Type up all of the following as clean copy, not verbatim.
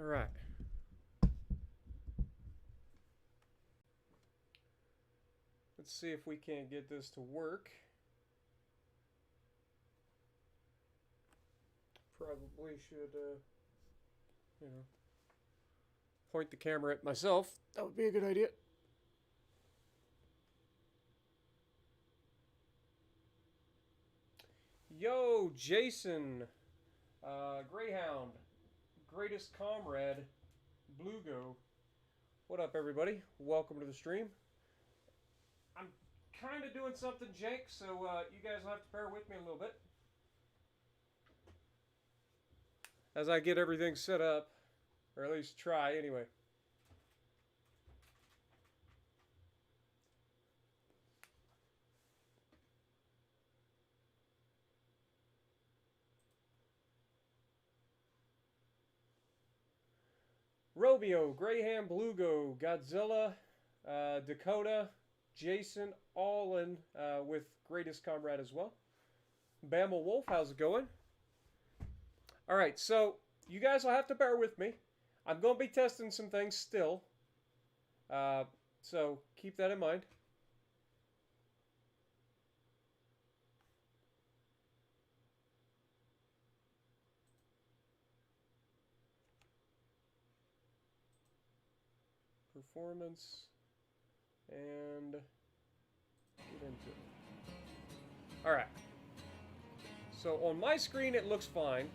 All right. Let's see if we can't get this to work. Probably should, point the camera at myself. That would be a good idea. Yo, Jason, Greyhound, greatest comrade, Bluego. What up, everybody? Welcome to the stream. I'm kind of doing something jank, so you guys will have to bear with me a little bit as I get everything set up, or at least try anyway. Romeo, Graham, Bluego, Godzilla, Dakota, Jason, all in with Greatest Comrade as well. Bama Wolf, how's it going? All right, so you guys will have to bear with me. I'm going to be testing some things still. So keep that in mind. Performance. And get into it. All right. So on my screen, it looks fine.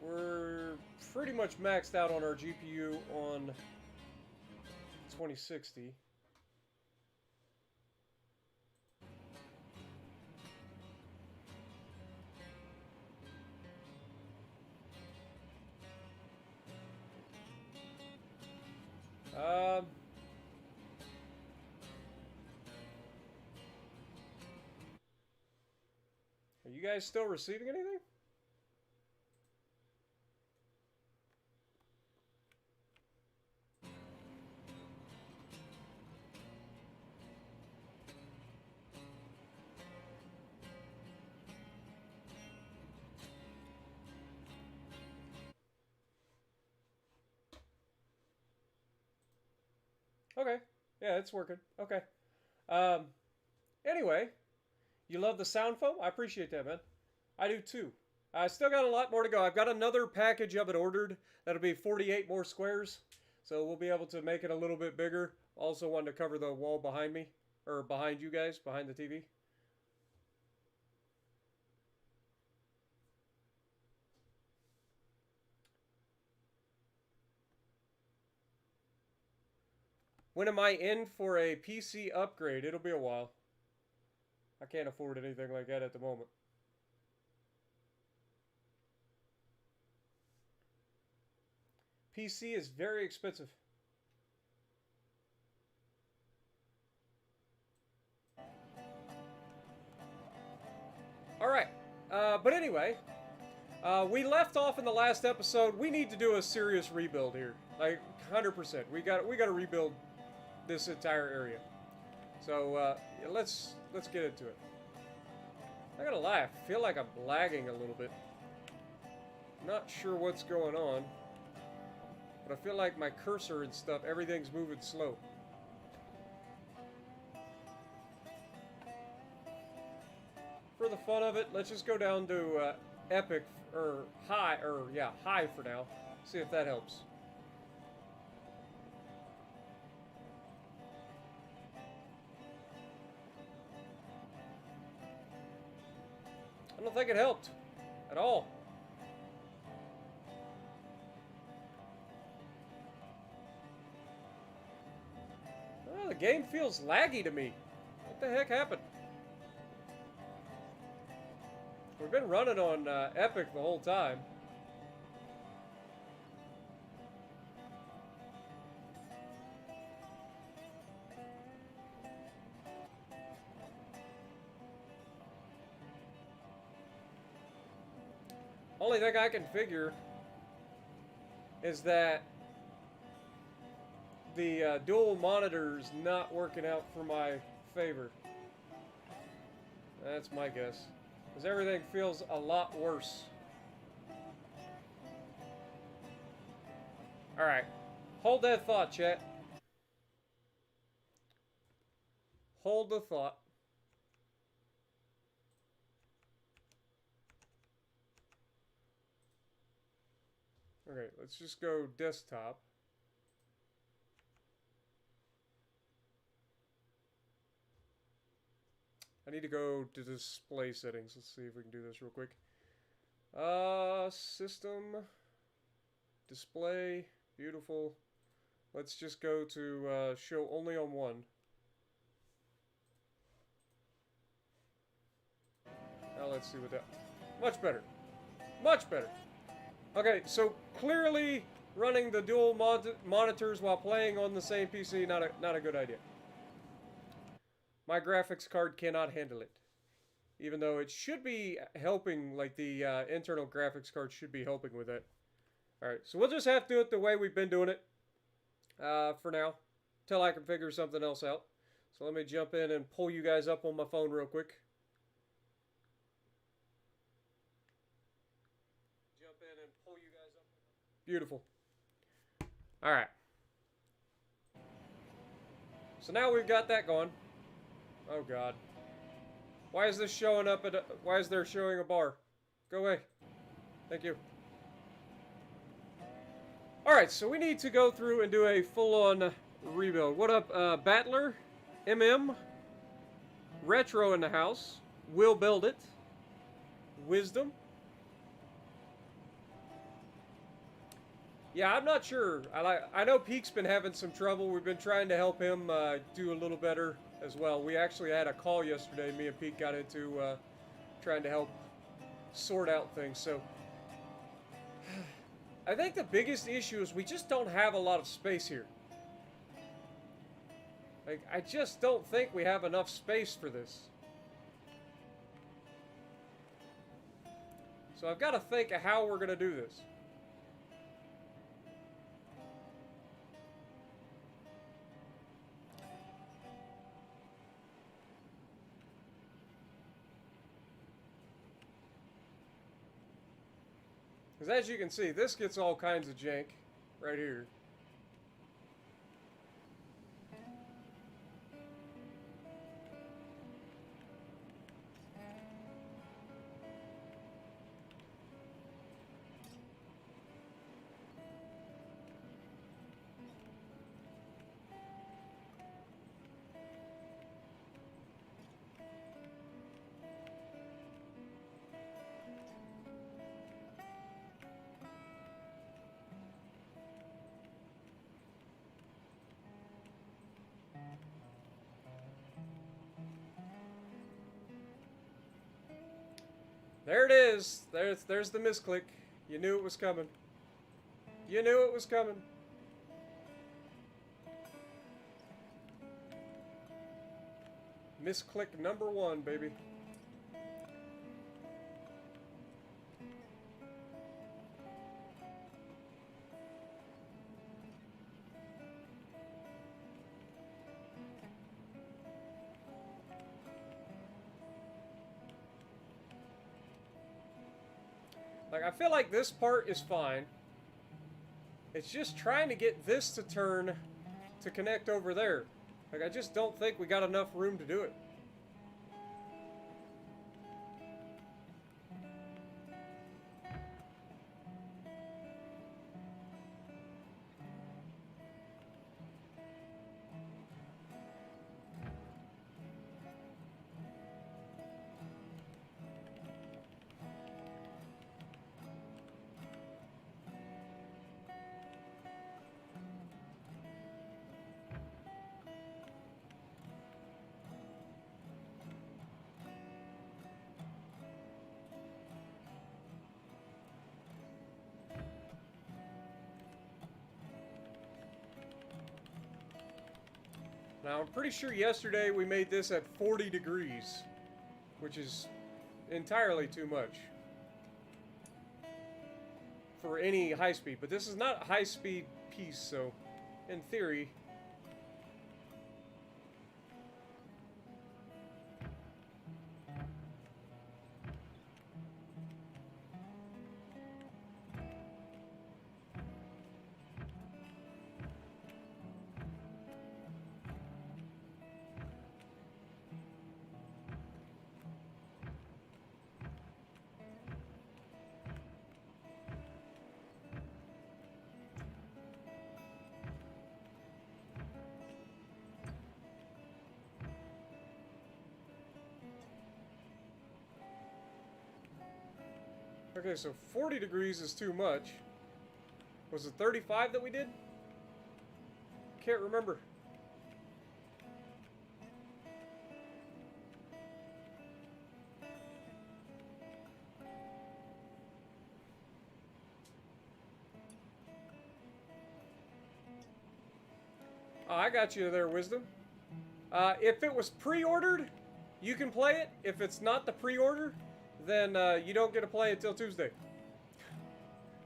We're pretty much maxed out on our GPU on 2060. Are you guys still receiving anything? Okay. Yeah, it's working. Okay. Anyway, you love the sound foam? I appreciate that, man. I do too. I still got a lot more to go. I've got another package of it ordered. That'll be 48 more squares. So we'll be able to make it a little bit bigger. Also wanted to cover the wall behind me. Or behind you guys, behind the TV. When am I in for a PC upgrade? It'll be a while. I can't afford anything like that at the moment. PC is very expensive. All right. But anyway, we left off in the last episode. We need to do a serious rebuild here, like 100%. We got to rebuild this entire area. So yeah, let's get into it. I gotta lie, I feel like I'm lagging a little bit. Not sure what's going on, but I feel like my cursor and stuff, everything's moving slow. For the fun of it, let's just go down to epic or high, or yeah, high for now. See if that helps. I don't think it helped at all. Oh, the game feels laggy to me. What the heck happened? We've been running on Epic the whole time. Only thing I can figure is that the dual monitor's not working out for my favor. That's my guess. Because everything feels a lot worse. Alright. Hold that thought, chat. Hold the thought. Okay, let's just go desktop. I need to go to display settings. Let's see if we can do this real quick. System. Display. Beautiful. Let's just go to show only on one. Now let's see what that... Much better. Much better. Okay, so clearly running the dual monitors while playing on the same PC, not a good idea. My graphics card cannot handle it. Even though it should be helping, like the internal graphics card should be helping with it. Alright, so we'll just have to do it the way we've been doing it for now. Till I can figure something else out. So let me jump in and pull you guys up on my phone real quick. Jump in and pull you guys up. Beautiful. Alright. So now we've got that going. Oh god. Why is this showing up at why is there showing a bar? Go away. Thank you. Alright, so we need to go through and do a full-on rebuild. What up, Battler? MM? Retro in the house. Will build it. Wisdom. Yeah, I'm not sure. I know Peak's been having some trouble. We've been trying to help him do a little better as well. We actually had a call yesterday. Me and Peak got into trying to help sort out things. So I think the biggest issue is we just don't have a lot of space here. Like, I just don't think we have enough space for this. So I've got to think of how we're going to do this. Because as you can see, this gets all kinds of jank right here. There it is. There's the misclick. You knew it was coming. You knew it was coming. Misclick number one, baby. Like, I feel like this part is fine. It's just trying to get this to turn to connect over there. Like, I just don't think we got enough room to do it. Now, I'm pretty sure yesterday we made this at 40 degrees, which is entirely too much for any high speed. But this is not a high speed piece, so in theory... Okay, so 40 degrees is too much. Was it 35 that we did? Can't remember. Oh, I got you there, Wisdom. If it was pre-ordered, you can play it. If it's not the pre-order, then you don't get to play it till Tuesday.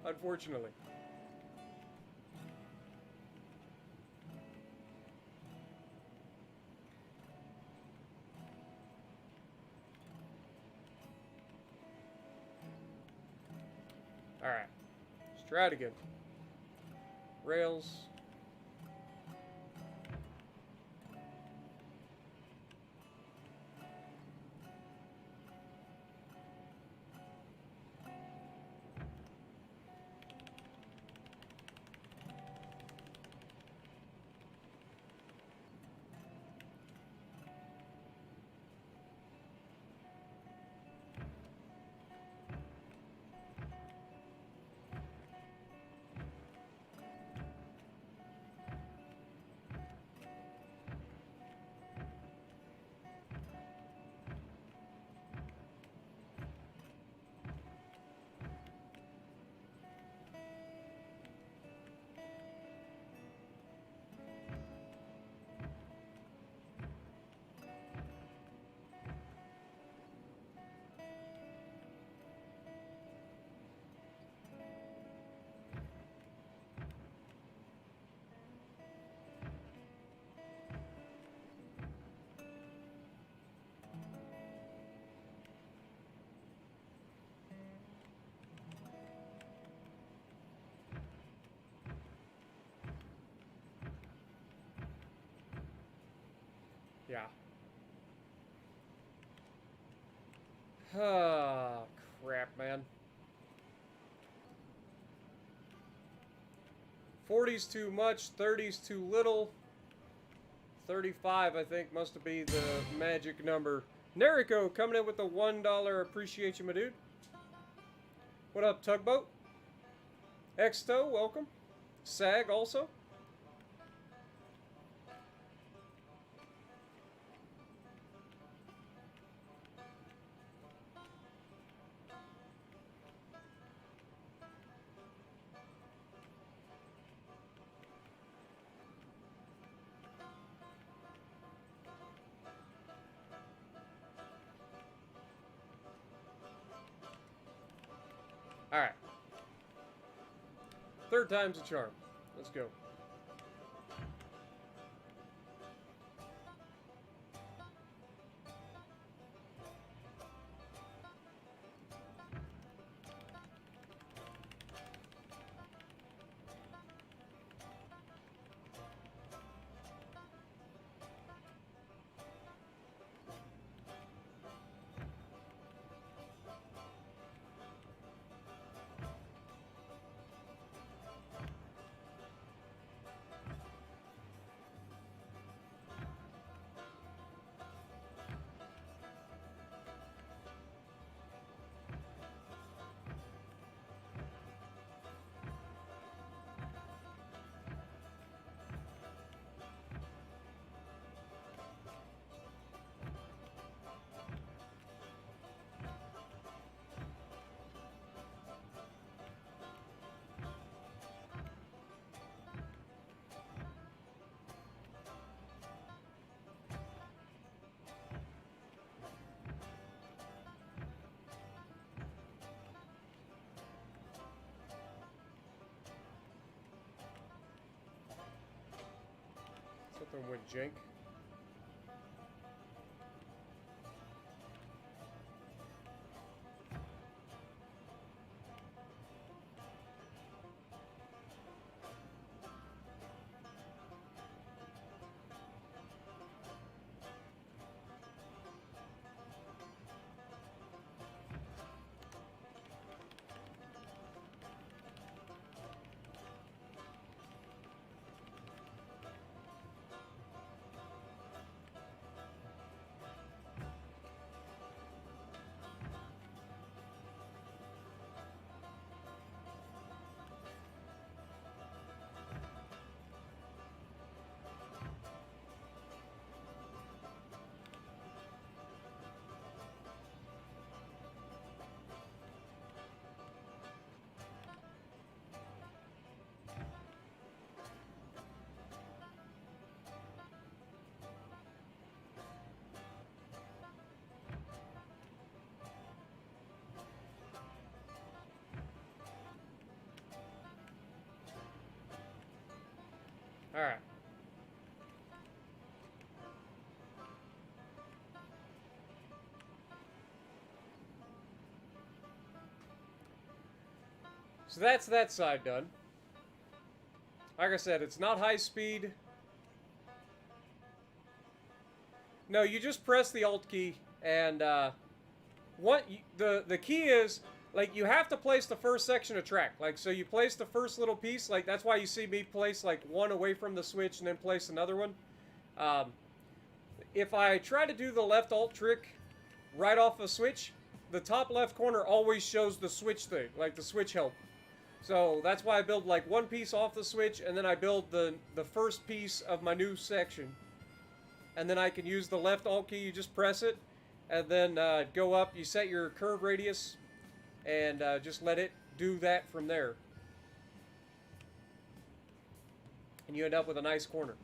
Unfortunately. Alright. Let's try it again. Rails. Yeah. Ah, crap, man. 40's too much, 30's too little. 35, I think, must be the magic number. Neriko coming in with the $1. Appreciate you, my dude. What up, Tugboat? Exto, welcome. Sag, also. Alright. Third time's a charm. Let's go. Something went jank. All right. So that's that side done. Like I said, it's not high speed. No, you just press the Alt key, and the key is, like, you have to place the first section of track. Like, so you place the first little piece. Like, that's why you see me place like one away from the switch and then place another one. Um, if I try to do the left Alt trick right off a switch, the top left corner always shows the switch thing, like the switch help. So that's why I build like one piece off the switch, and then I build the first piece of my new section. And then I can use the left Alt key, you just press it, and then go up, you set your curve radius, and just let it do that from there. And you end up with a nice corner.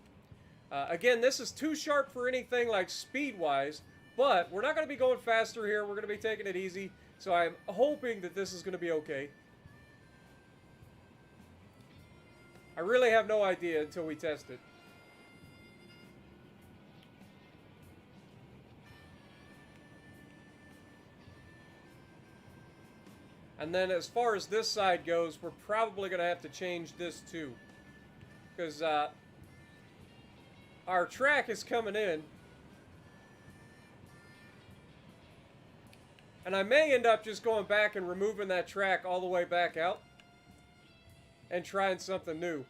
Again, this is too sharp for anything like speed-wise, but we're not going to be going faster here, we're going to be taking it easy, so I'm hoping that this is going to be okay. I really have no idea until we test it. And then as far as this side goes, we're probably going to have to change this too. Because our track is coming in. And I may end up just going back and removing that track all the way back out. And trying something new.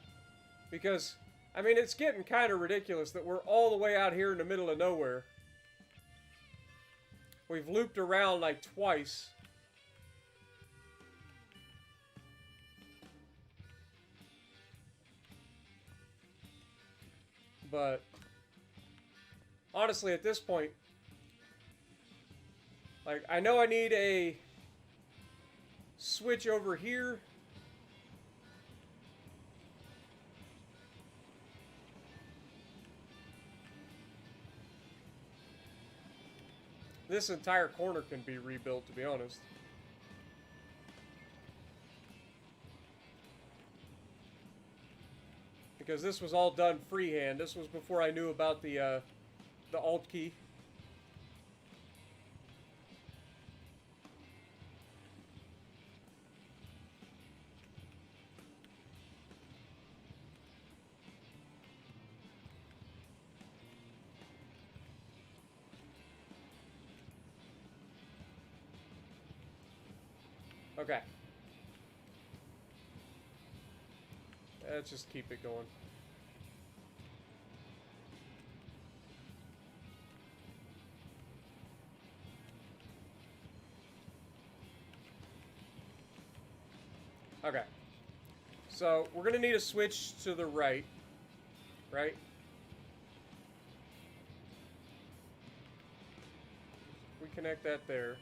Because, I mean, it's getting kind of ridiculous that we're all the way out here in the middle of nowhere. We've looped around like twice. But honestly, at this point, like, I know I need a switch over here. This entire corner can be rebuilt, to be honest. Because this was all done freehand. This was before I knew about the Alt key. Okay. Let's just keep it going. Okay. So, we're going to need a switch to the right. Right? We connect that there.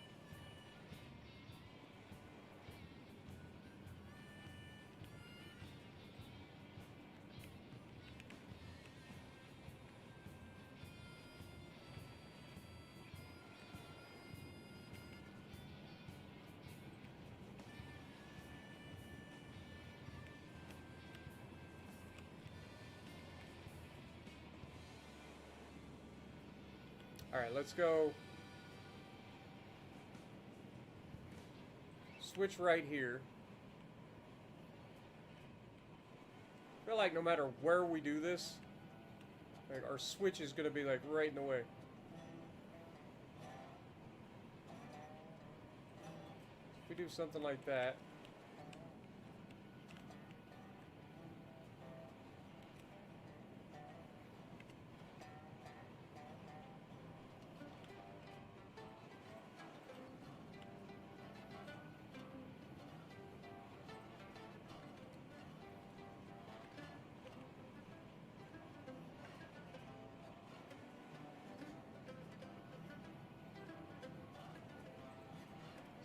Alright, let's go switch right here. I feel like no matter where we do this, like, our switch is going to be like right in the way. If we do something like that.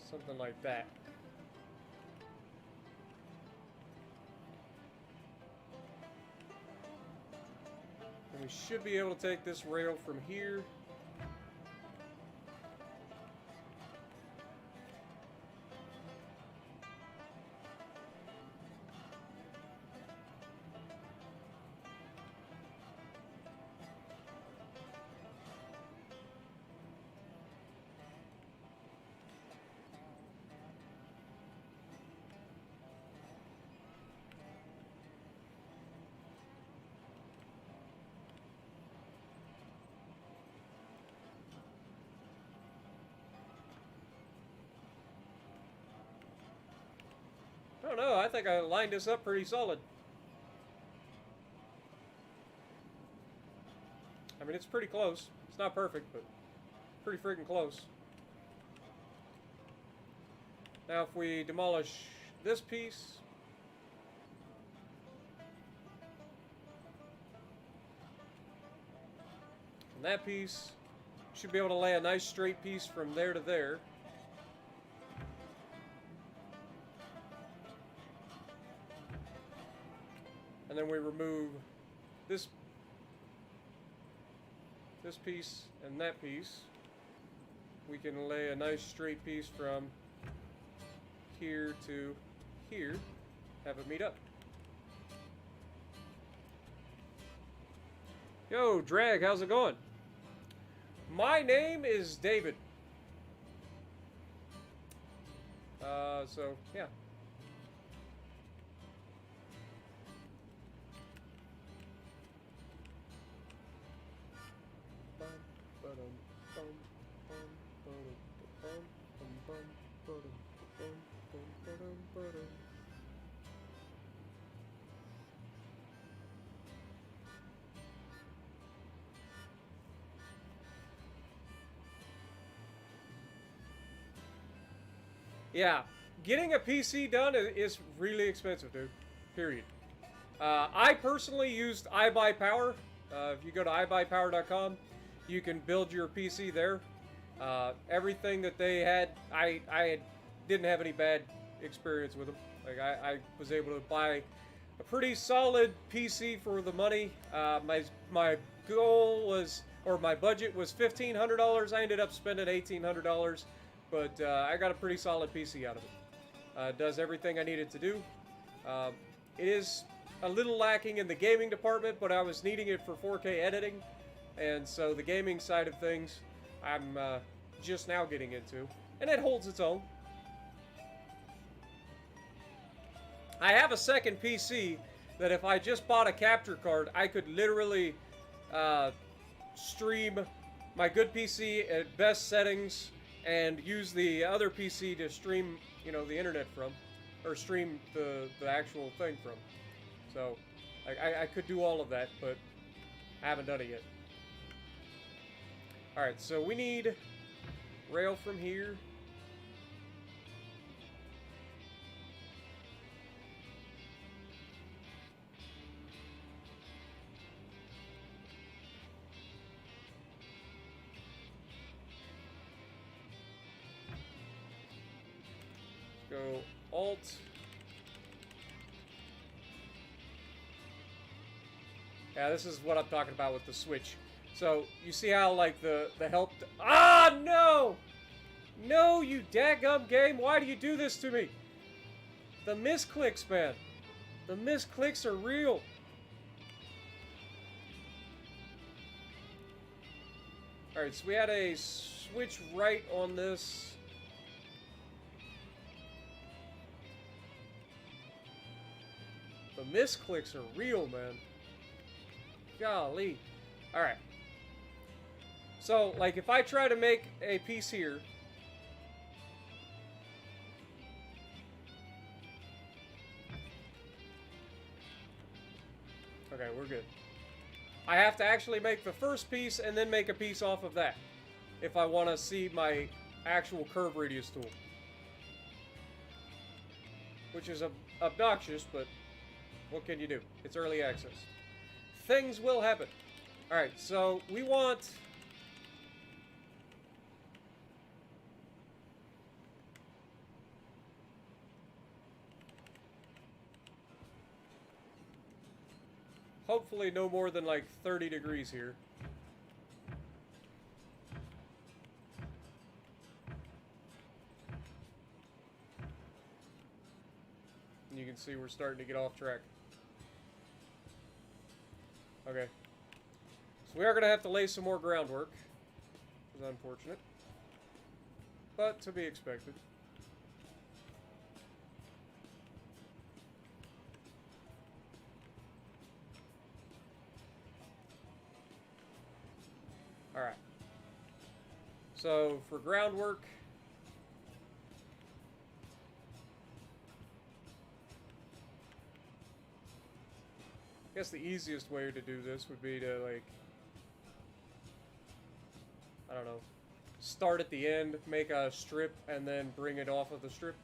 Something like that. And we should be able to take this rail from here. don't know. I think I lined this up pretty solid. I mean, it's pretty close. It's not perfect, but pretty freaking close. Now, if we demolish this piece, and that piece, should be able to lay a nice straight piece from there to there. And then we remove this piece and that piece. We can lay a nice straight piece from here to here, have it meet up. Yo, Drag, how's it going? My name is David. So, yeah. Yeah, getting a PC done is really expensive, dude. Period. I personally used iBuyPower. If you go to iBuyPower.com, you can build your PC there. Everything that they had, I didn't have any bad experience with them. Like I was able to buy a pretty solid PC for the money. My goal was, or my budget was $1,500. I ended up spending $1,800, but I got a pretty solid PC out of it. It does everything I needed to do. It is a little lacking in the gaming department, but I was needing it for 4K editing, and so the gaming side of things I'm just now getting into, and it holds its own. I have a second PC that if I just bought a capture card, I could literally stream my good PC at best settings and use the other PC to stream, you know, the internet from, or stream the actual thing from. So I could do all of that, but I haven't done it yet. Alright, so we need rail from here. Go Alt. Yeah, this is what I'm talking about with the switch. So, you see how, like, the help... Ah, no! No, you daggum game! Why do you do this to me? The misclicks, man. The misclicks are real. Alright, so we had a switch right on this. The misclicks are real, man. Golly. Alright. So, like, if I try to make a piece here... Okay, we're good. I have to actually make the first piece and then make a piece off of that if I want to see my actual curve radius tool. Which is obnoxious, but what can you do? It's early access. Things will happen. Alright, so we want... hopefully no more than like 30 degrees here. And you can see we're starting to get off track. Okay. So we are going to have to lay some more groundwork. Which is unfortunate. But to be expected. Alright. So, for groundwork... guess the easiest way to do this would be to, like, I don't know, start at the end, make a strip, and then bring it off of the strip.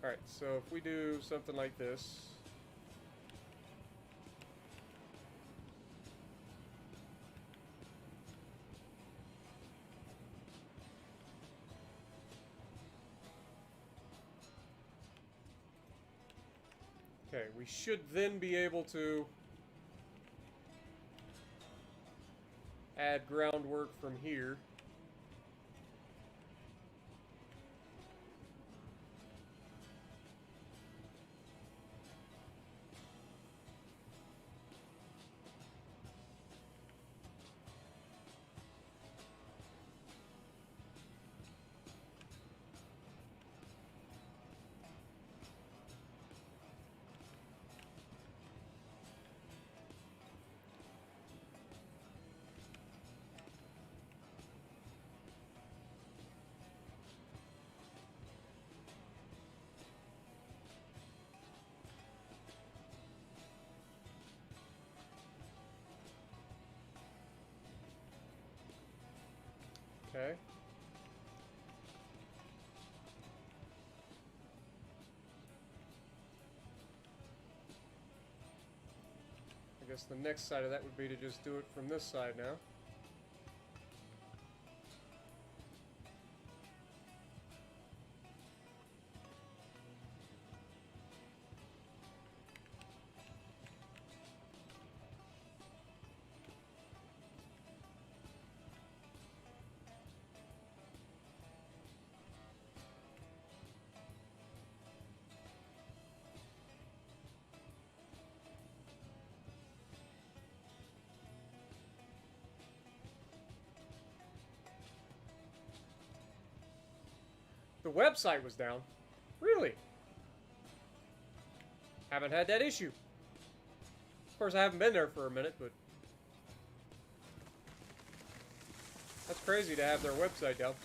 Alright, so if we do something like this. Okay, we should then be able to add groundwork from here. Okay. I guess the next side of that would be to just do it from this side now. The website was down. Really? Haven't had that issue. Of course, I haven't been there for a minute, but that's crazy to have their website down.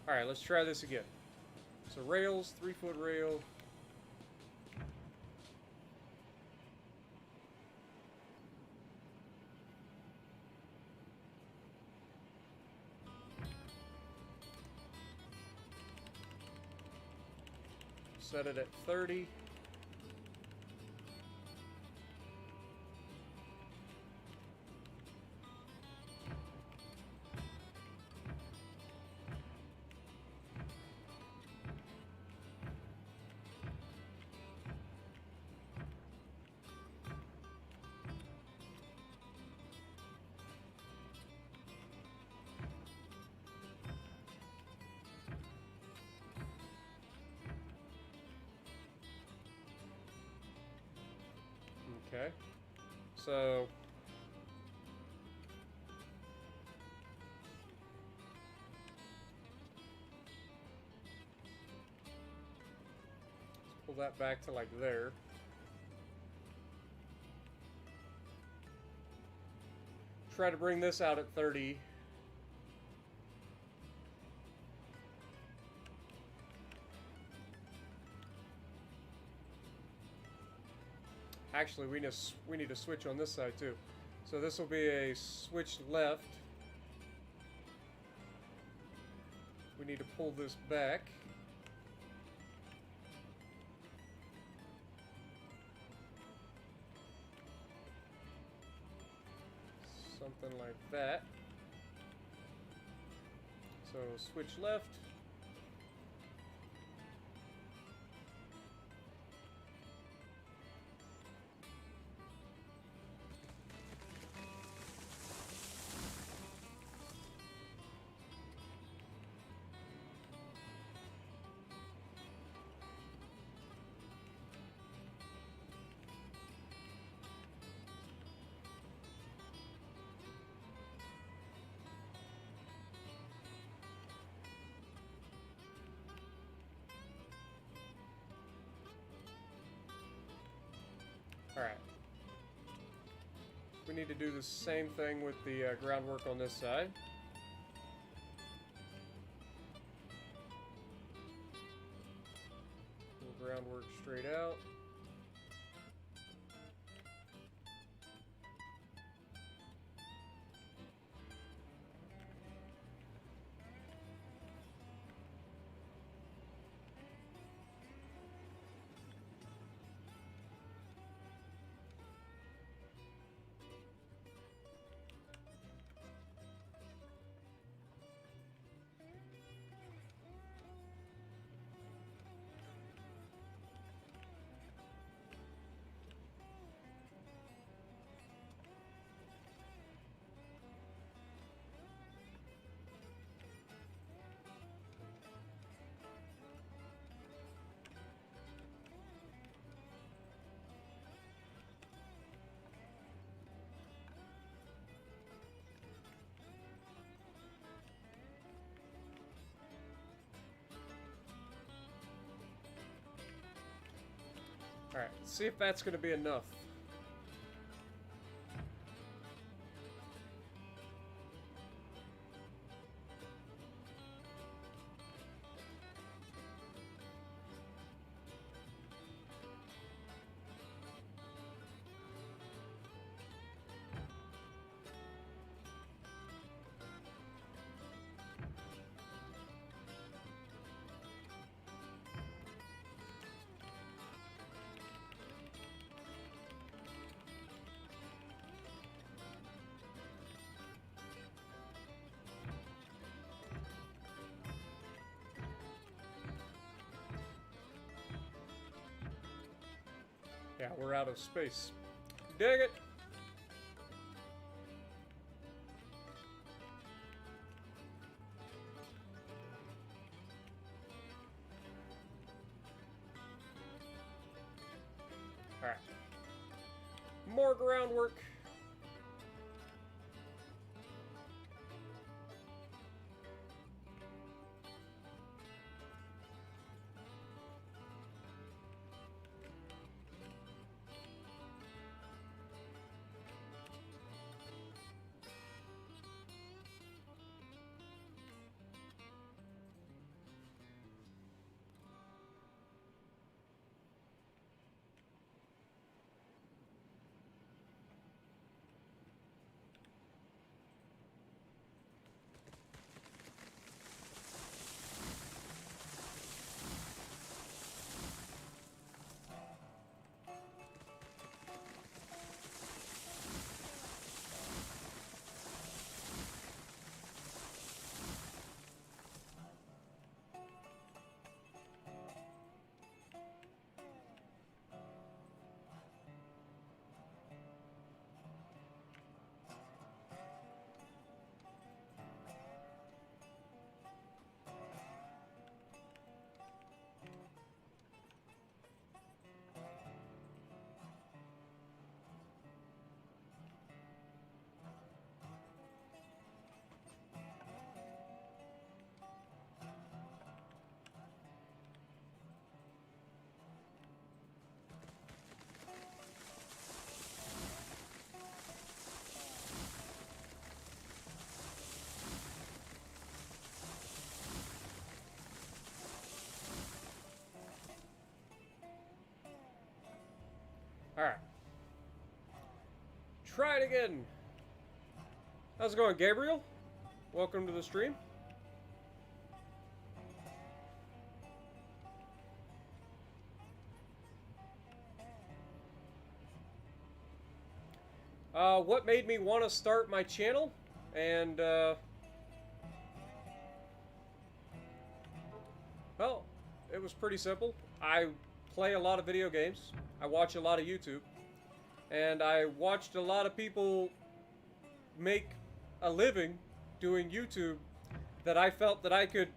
Alright, let's try this again. So rails, 3-foot rail. Set it at 30. Okay, so let's pull that back to like there. Try to bring this out at 30. Actually, we need to switch on this side too. So this will be a switch left. We need to pull this back. Something like that. So switch left. Alright. We need to do the same thing with the groundwork on this side. Pull groundwork straight out. Alright, let's see if that's going to be enough. Yeah, we're out of space. Dig it! Alright. More groundwork. Alright. Try it again. How's it going, Gabriel? Welcome to the stream. What made me want to start my channel? And, well, it was pretty simple. I play a lot of video games. I watch a lot of YouTube. And I watched a lot of people make a living doing YouTube that I felt that I could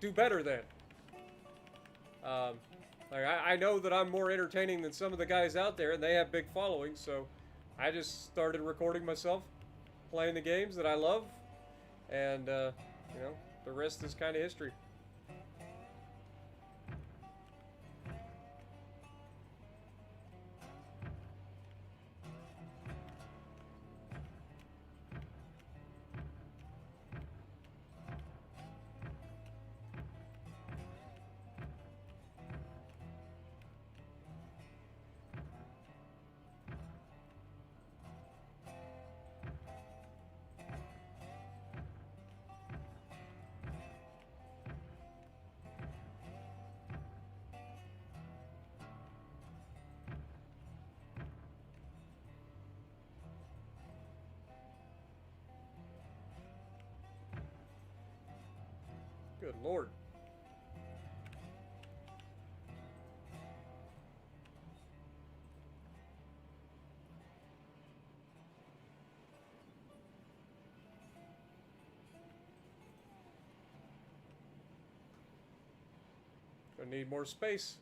do better than. Like I know that I'm more entertaining than some of the guys out there, and they have big followings, so I just started recording myself, playing the games that I love, and, you know, the rest is kind of history. Good Lord. Gonna need more space.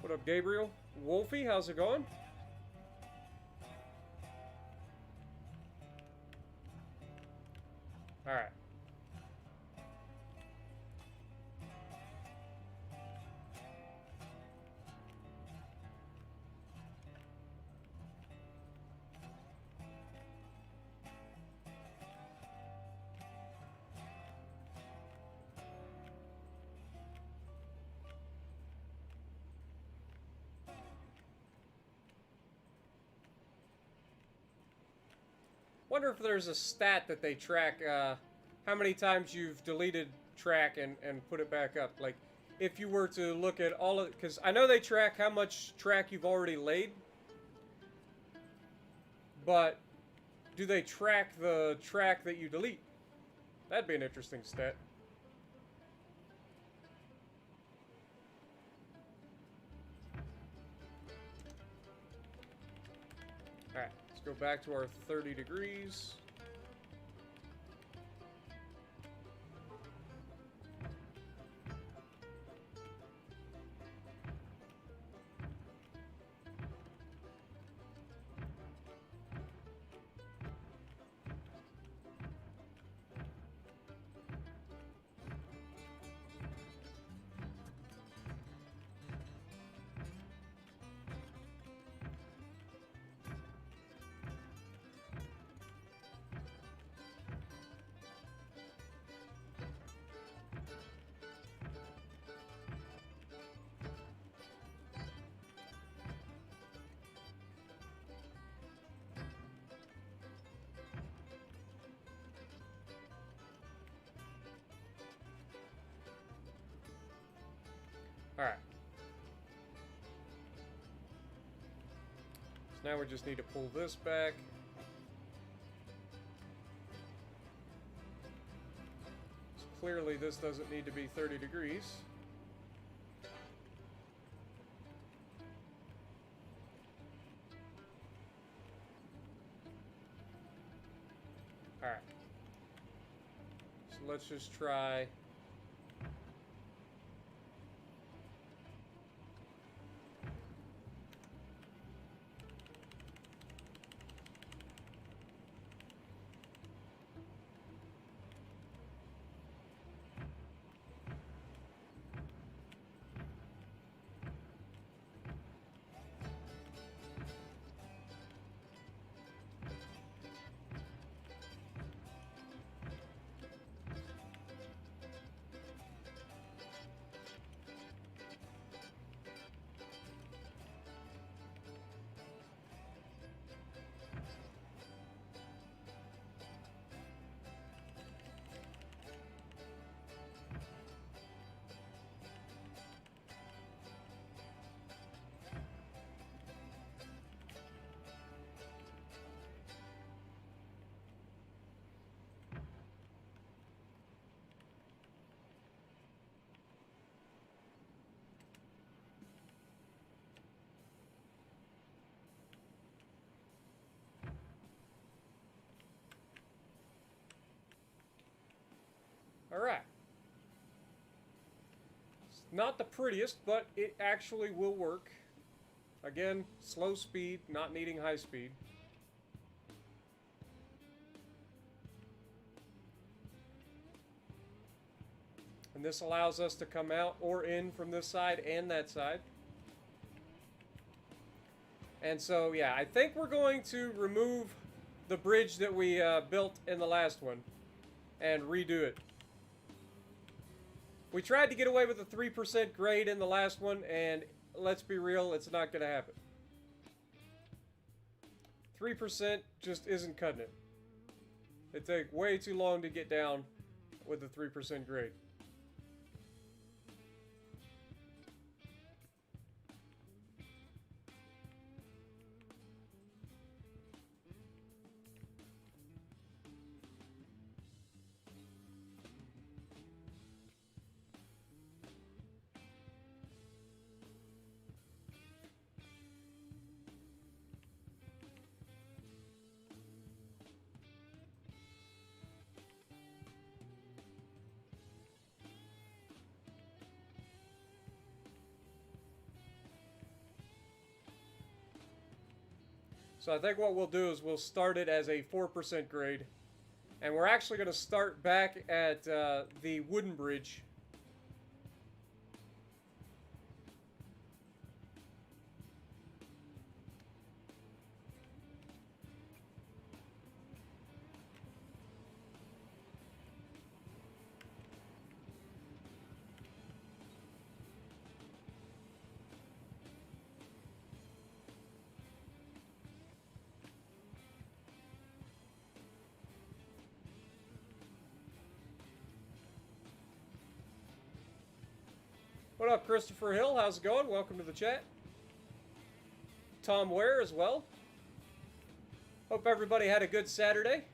What up, Gabriel? Wolfie, how's it going? Alright. Wonder if there's a stat that they track how many times you've deleted track and put it back up. Like, if you were to look at all of, because I know they track how much track you've already laid, but do they track the track that you delete? That'd be an interesting stat. Alright, let's go back to our 30 degrees. Alright. So now we just need to pull this back. So clearly this doesn't need to be 30 degrees. Alright. So let's just try... Not the prettiest, but it actually will work. Again, slow speed, not needing high speed. And this allows us to come out or in from this side and that side. And so, yeah, I think we're going to remove the bridge that we built in the last one and redo it. We tried to get away with a 3% grade in the last one, and let's be real, it's not going to happen. 3% just isn't cutting it. It takes way too long to get down with a 3% grade. So I think what we'll do is we'll start it as a 4% grade. And we're actually going to start back at the wooden bridge. What up, Christopher Hill? How's it going? Welcome to the chat. Tom Ware as well. Hope everybody had a good Saturday.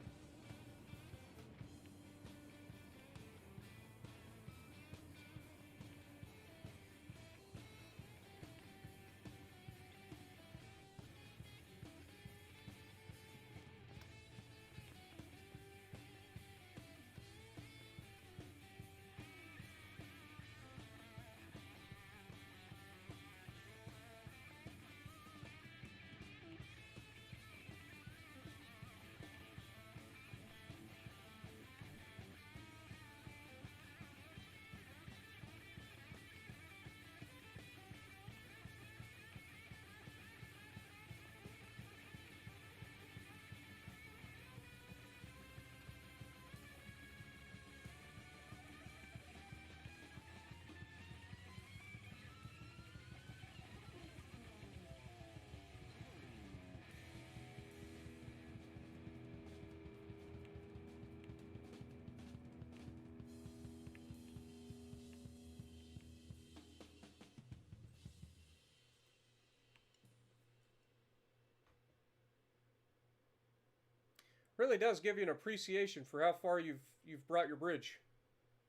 Really does give you an appreciation for how far you've brought your bridge.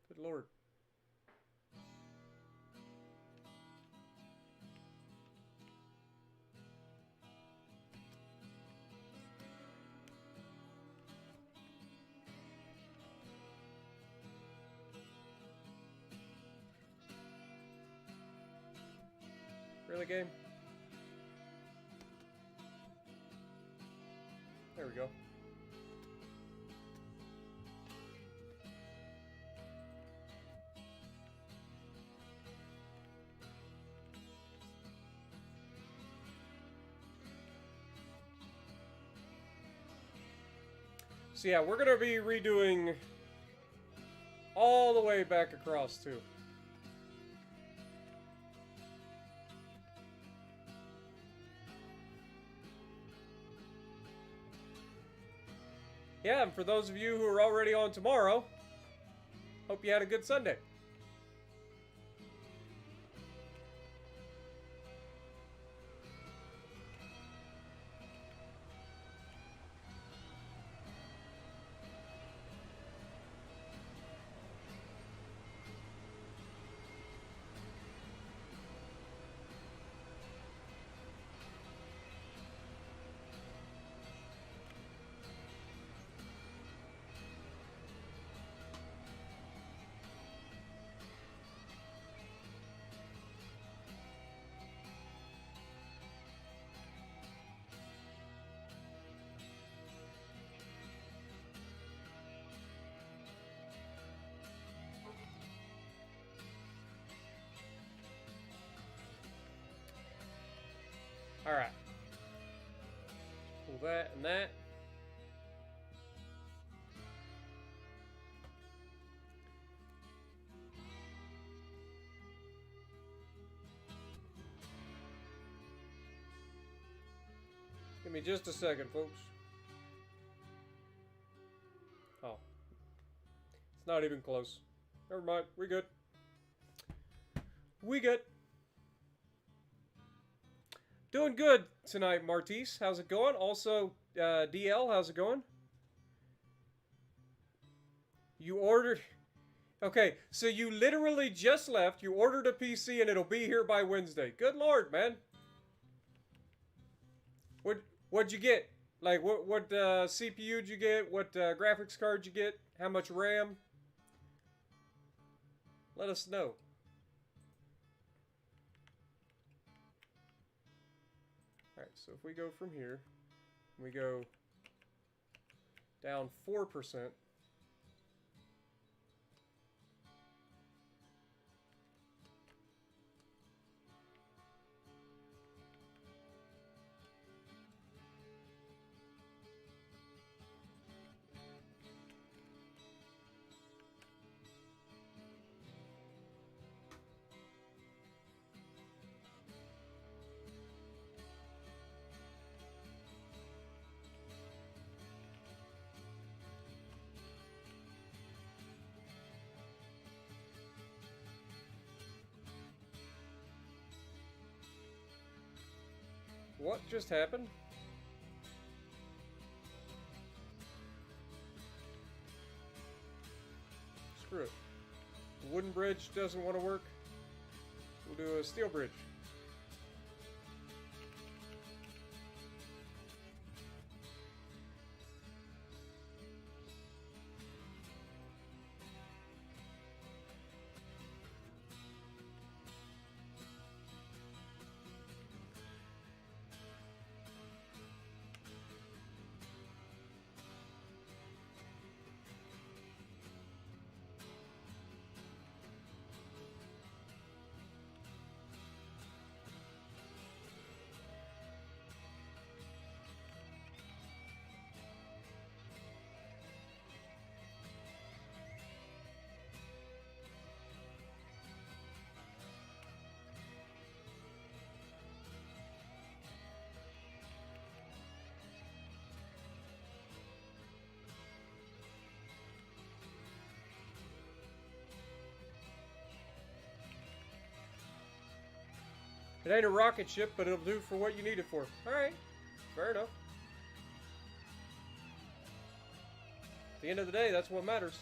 Good Lord. Really, game? There we go. So yeah, we're going to be redoing all the way back across too. Yeah, and for those of you who are already on tomorrow, hope you had a good Sunday. Alright. Pull that and that. Give me just a second, folks. Oh. It's not even close. Never mind. We good. We good. Doing good tonight, Martise. How's it going? Also, DL, how's it going? You ordered... Okay, so you literally just left. You ordered a PC and it'll be here by Wednesday. Good lord, man. What'd you get? Like, what CPU'd you get? What graphics card you get? How much RAM? Let us know. Alright, so if we go from here, we go down 4%. What just happened? Screw it. The wooden bridge doesn't want to work. We'll do a steel bridge. It ain't a rocket ship, but it'll do for what you need it for. Alright, fair enough. At the end of the day, that's what matters.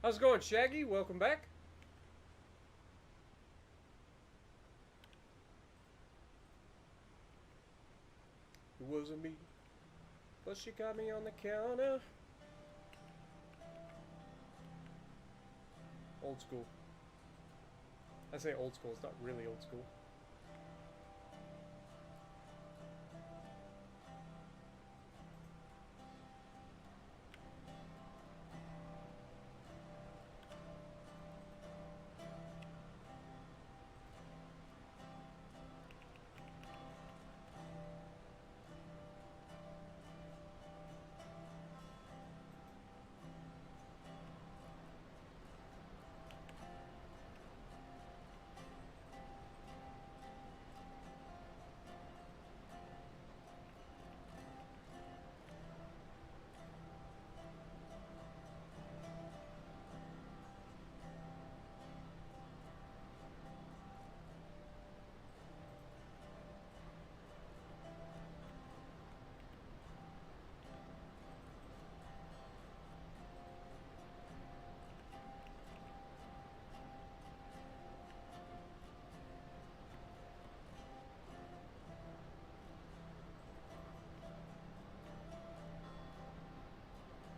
How's it going, Shaggy? Welcome back. It wasn't me, but she got me on the counter. Old school. I say old school, it's not really old school.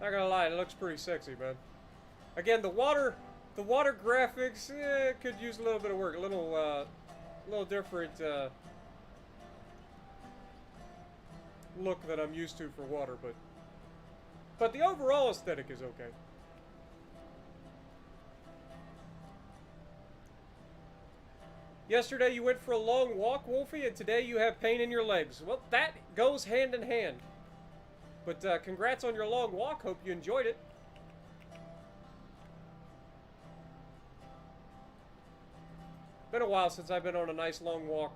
Not gonna lie, it looks pretty sexy, man. Again, the water graphics could use a little bit of work, little different look that I'm used to for water, but the overall aesthetic is okay. Yesterday you went for a long walk, Wolfie, and today you have pain in your legs. Well, that goes hand in hand. But congrats on your long walk. Hope you enjoyed it. Been a while since I've been on a nice long walk.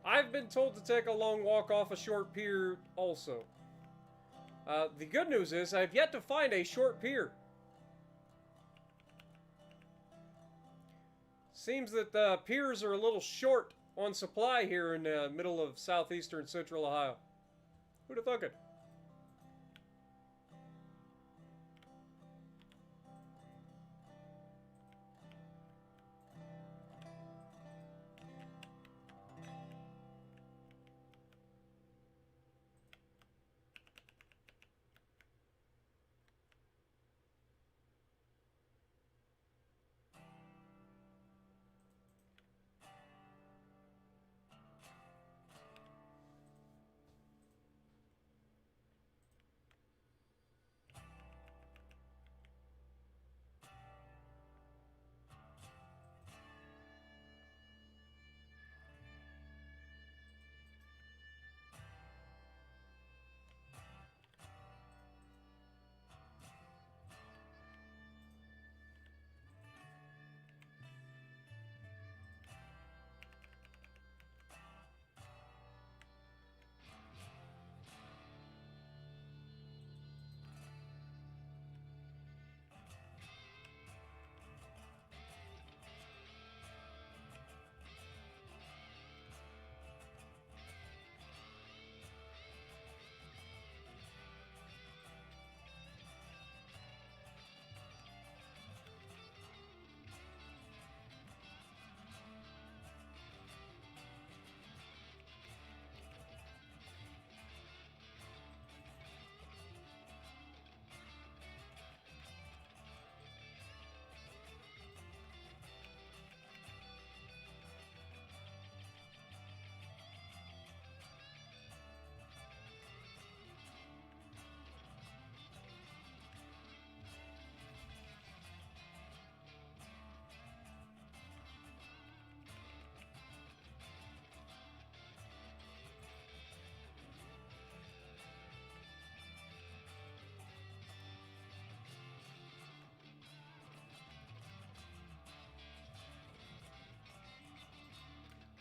I've been told to take a long walk off a short pier also. The good news is I've yet to find a short pier. Seems that the piers are a little short on supply here in the middle of southeastern central Ohio. Who'd have thunk it?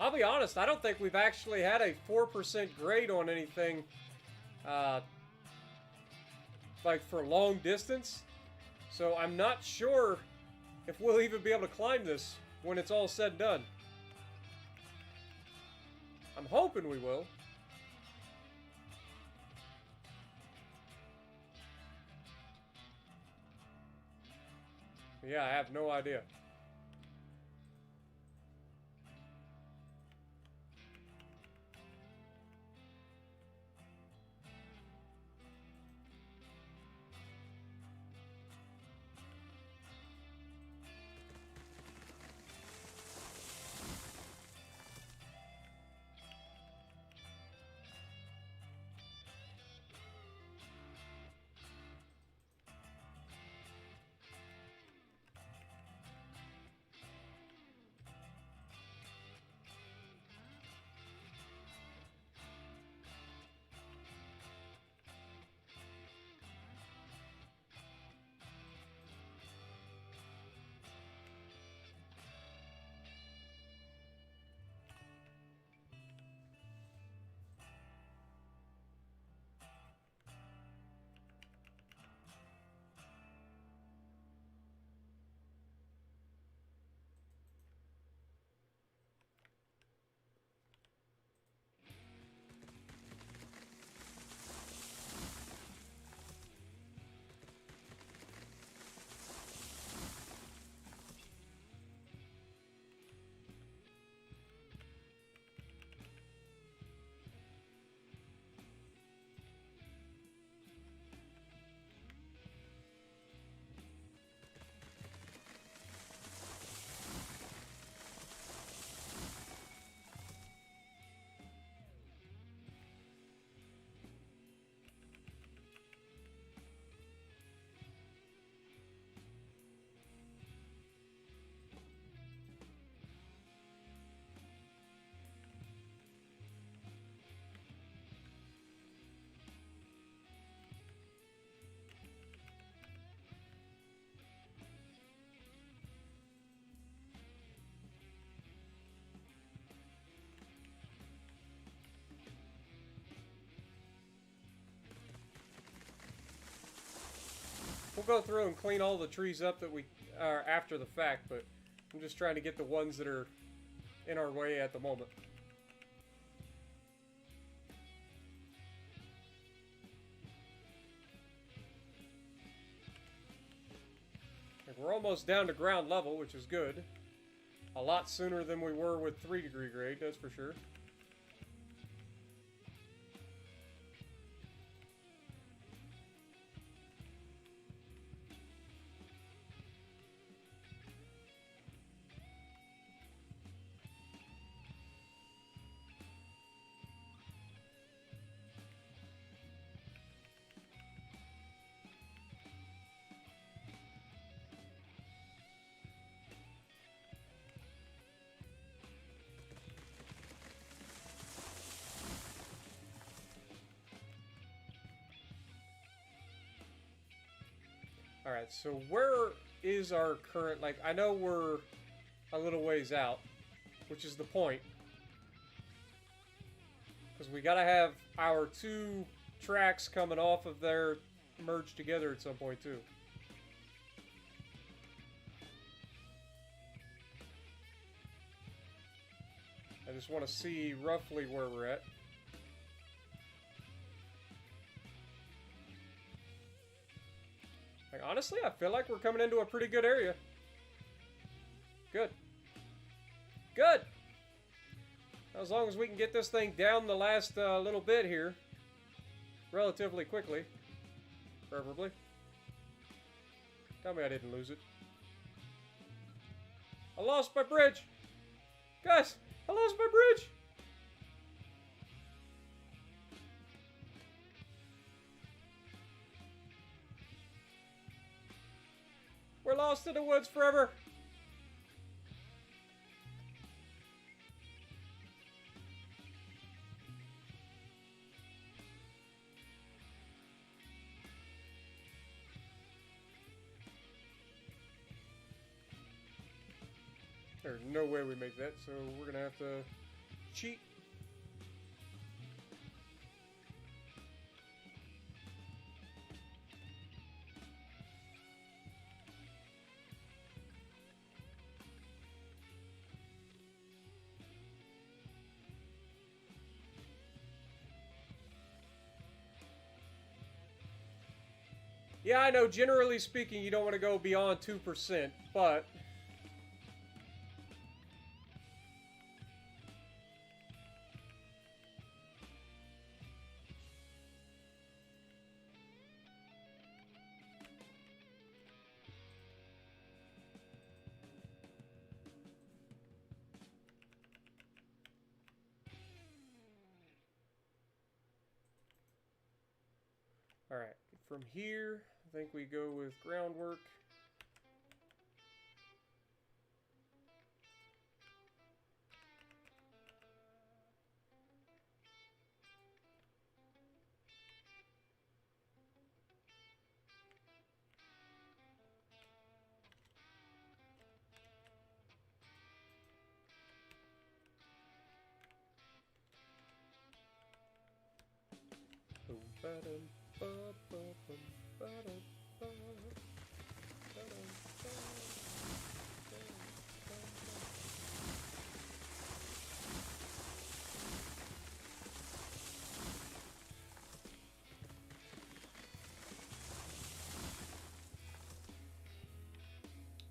I'll be honest, I don't think we've actually had a 4% grade on anything, uh, like for long distance. So I'm not sure if we'll even be able to climb this when it's all said and done. I'm hoping we will. Yeah, I have no idea. We'll go through and clean all the trees up that we are after the fact, but I'm just trying to get the ones that are in our way at the moment. And we're almost down to ground level, which is good. A lot sooner than we were with 3-degree grade, that's for sure. Alright, so where is our current, like, I know we're a little ways out, which is the point. Because we gotta have our two tracks coming off of there merged together at some point, too. I just want to see roughly where we're at. Like, honestly, I feel like we're coming into a pretty good area. Good. Good! As long as we can get this thing down the last little bit here. Relatively quickly. Preferably. Tell me I didn't lose it. I lost my bridge! Guys! I lost my bridge! We're lost in the woods forever! There's no way we make that, so we're gonna have to cheat. Yeah, I know, generally speaking, you don't want to go beyond 2%, but... Alright, from here, I think we go with groundwork.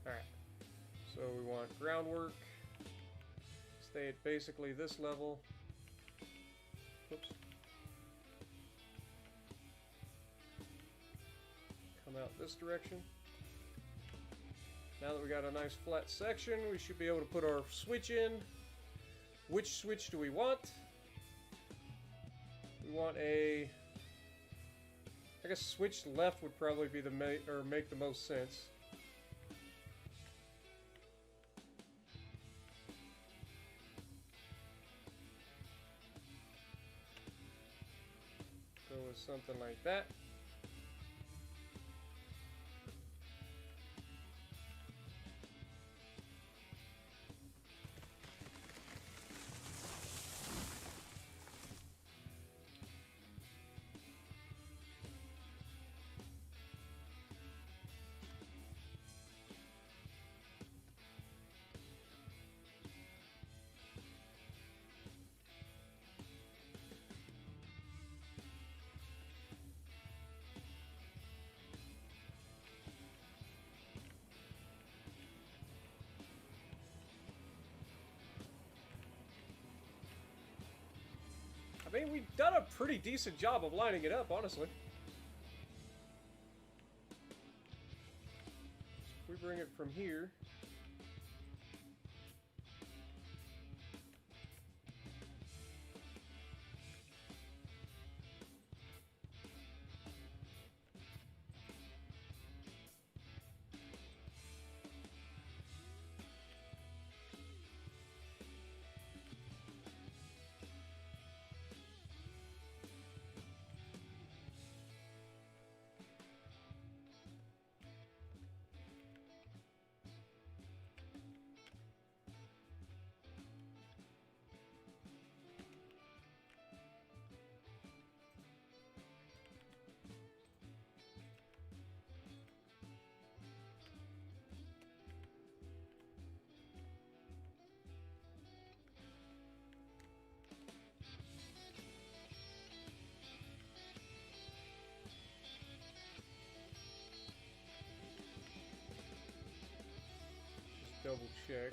Alright, so we want groundwork, stay at basically this level. Whoops. Come out this direction. Now that we got a nice flat section, we should be able to put our switch in. Which switch do we want? We want a... I guess switch left would probably be the make the most sense. Go with something like that. I mean, we've done a pretty decent job of lining it up, honestly. If we bring it from here... double check.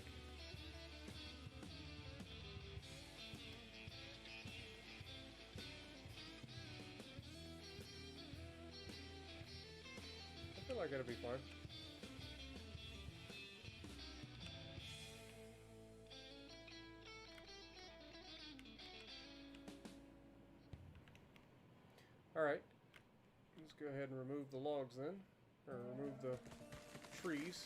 I feel like it'll be fine. Alright. Let's go ahead and remove the logs then. Or remove the trees.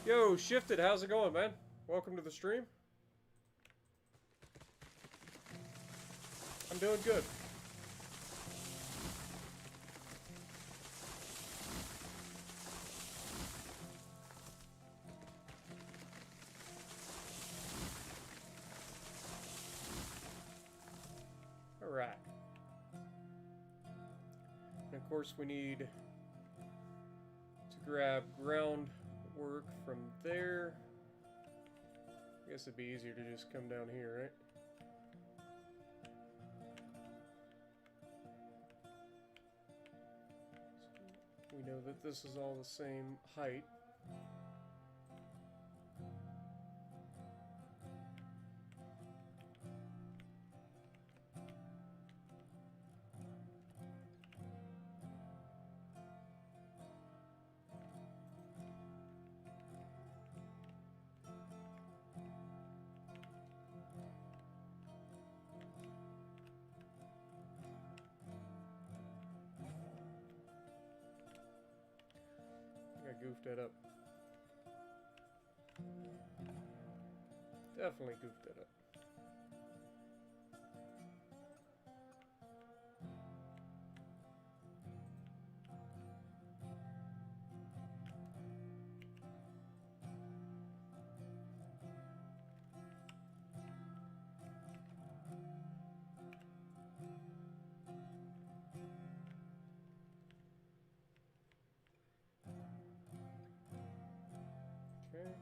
Yo, Shifted, how's it going, man? Welcome to the stream. I'm doing good. Alright. And of course we need to grab groundwork from there. I guess it'd be easier to just come down here, right? So we know that this is all the same height. I goofed that up. Definitely goofed that up. Okay.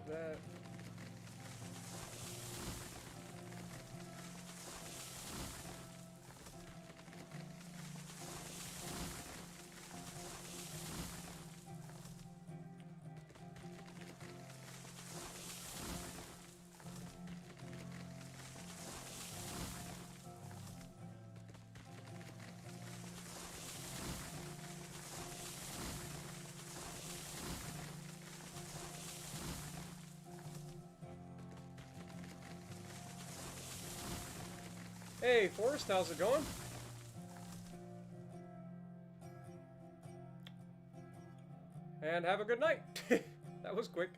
That. Hey, Forrest, how's it going? And have a good night. That was quick.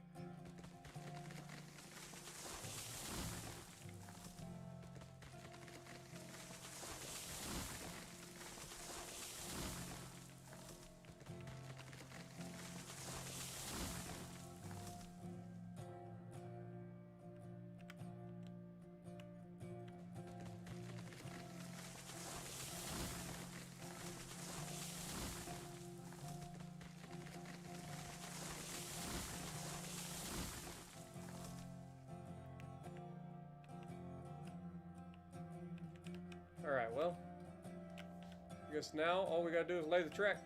Alright, well, I guess now all we gotta do is lay the track.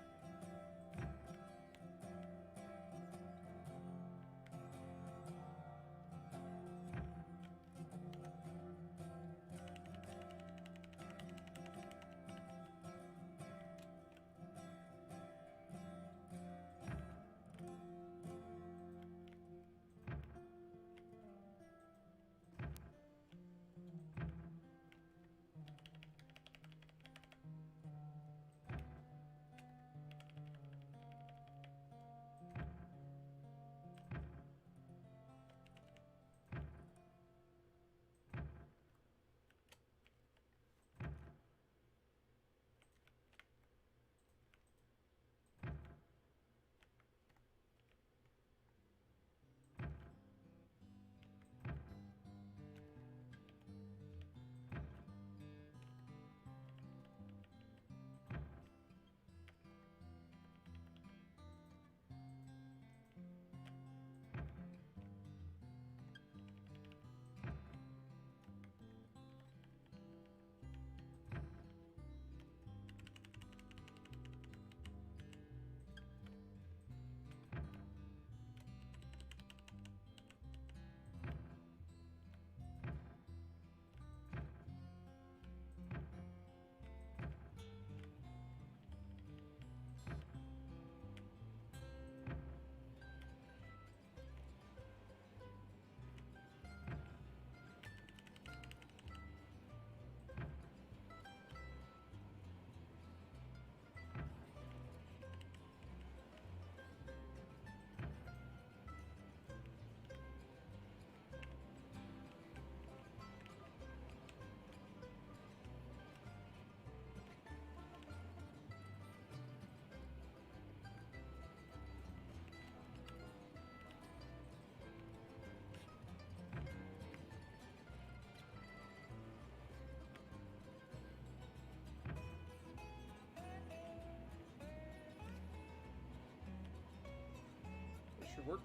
Should work.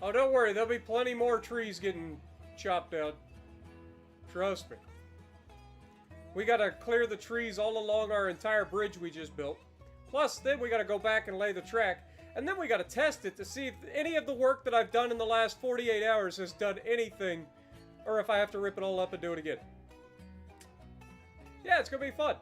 Oh, don't worry. There'll be plenty more trees getting chopped down. Trust me. We gotta clear the trees all along our entire bridge we just built. Plus, then we gotta go back and lay the track. And then we gotta test it to see if any of the work that I've done in the last 48 hours has done anything. Or if I have to rip it all up and do it again. Yeah, it's gonna be fun.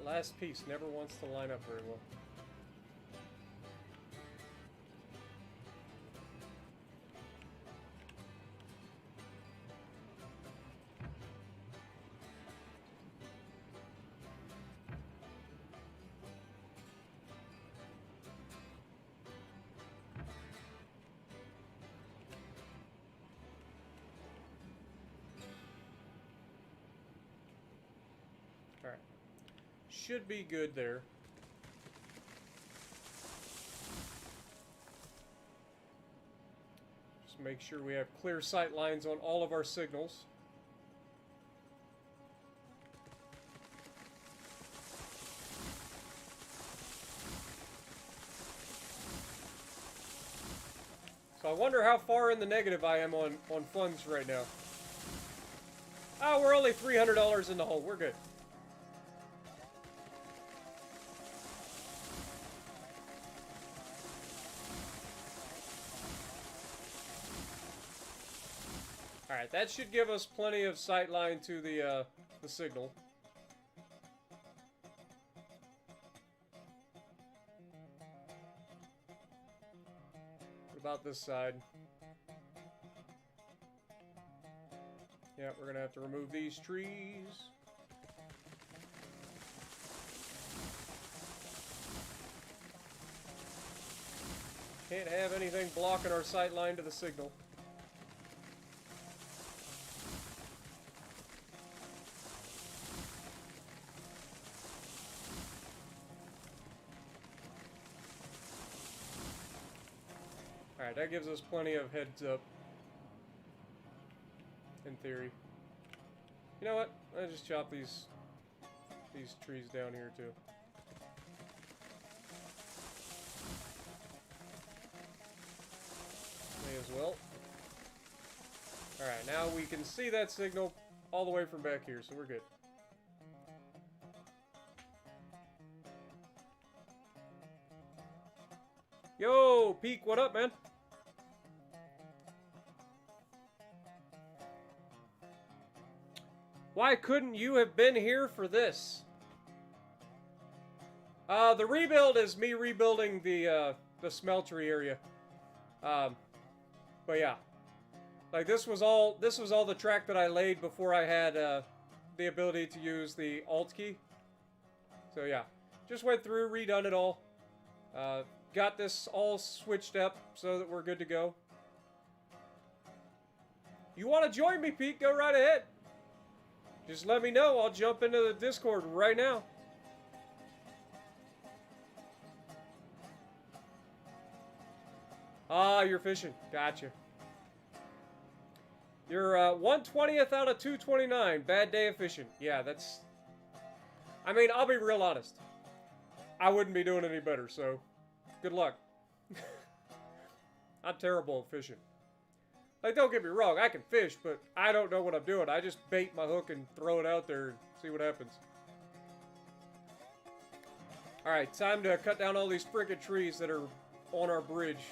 Last piece never wants to line up very well. All right. Should be good there. Just make sure we have clear sight lines on all of our signals. So I wonder how far in the negative I am on funds right now. Oh, we're only $300 in the hole. We're good. Alright, that should give us plenty of sight line to the signal. What about this side? Yeah, we're gonna have to remove these trees. Can't have anything blocking our sight line to the signal. Alright, that gives us plenty of heads up. In theory. You know what? I'll just chop these trees down here too. May as well. Alright, now we can see that signal all the way from back here, so we're good. Yo, Peak, what up, man? Why couldn't you have been here for this? The rebuild is me rebuilding the smelter area. But yeah. Like this was all the track that I laid before I had the ability to use the Alt key. So yeah. Just went through, redone it all. Got this all switched up so that we're good to go. You want to join me, Pete? Go right ahead. Just let me know. I'll jump into the Discord right now. Ah, you're fishing. Gotcha. You're 1/20th out of 229. Bad day of fishing. Yeah, that's... I mean, I'll be real honest. I wouldn't be doing any better, so... Good luck. I'm terrible at fishing. Like, don't get me wrong, I can fish, but I don't know what I'm doing. I just bait my hook and throw it out there and see what happens. Alright, time to cut down all these frickin' trees that are on our bridge.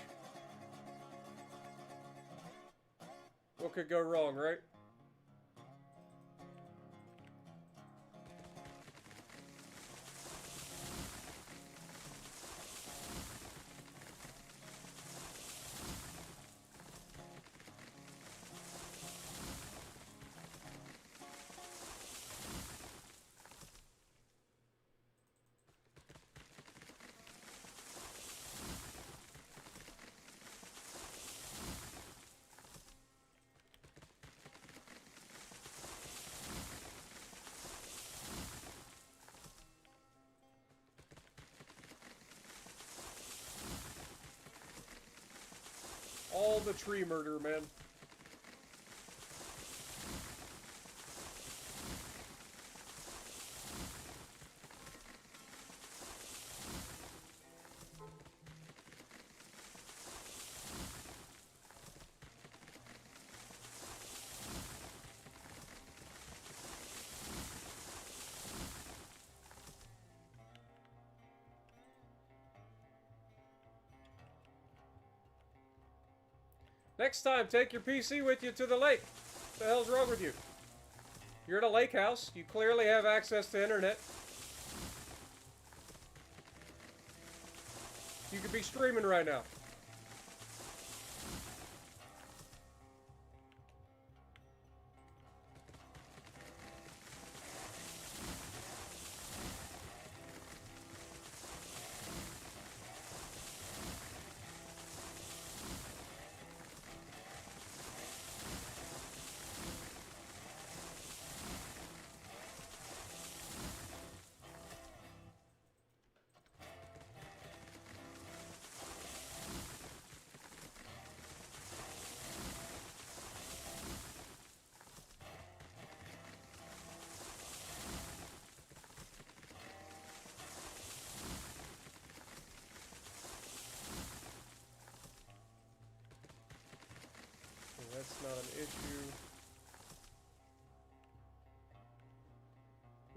What could go wrong, right? All the tree murder, man. Next time, take your PC with you to the lake. What the hell's wrong with you? You're at a lake house. You clearly have access to internet. You could be streaming right now. That's not an issue.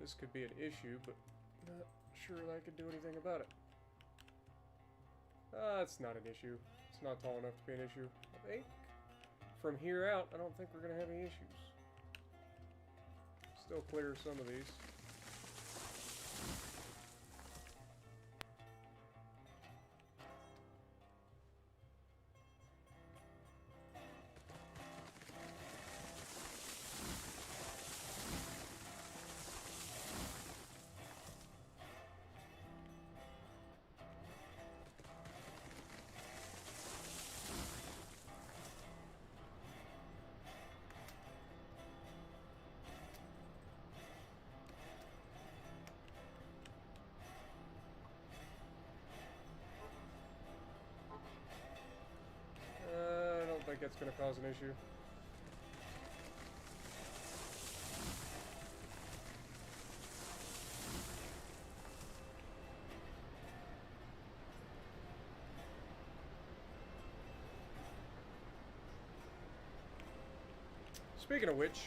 This could be an issue, but not sure that I could do anything about it. It's not an issue. It's not tall enough to be an issue, I think. from here out, I don't think we're going to have any issues. Still clear some of these. I don't think that's going to cause an issue. Speaking of which,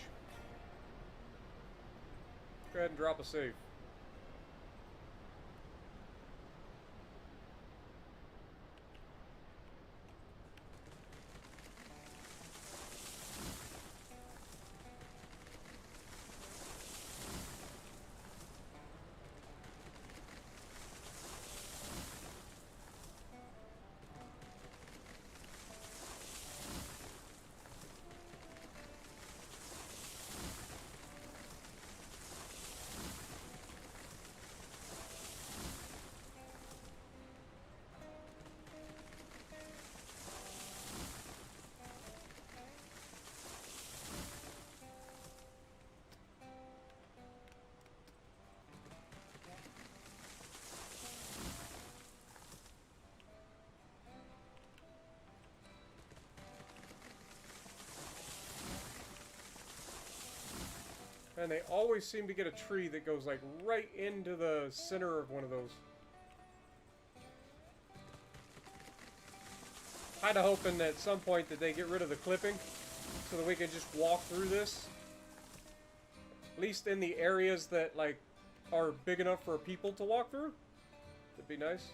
go ahead and drop a save. And they always seem to get a tree that goes like right into the center of one of those. Kinda hoping that at some point that they get rid of the clipping so that we can just walk through this. At least in the areas that like are big enough for people to walk through. That'd be nice.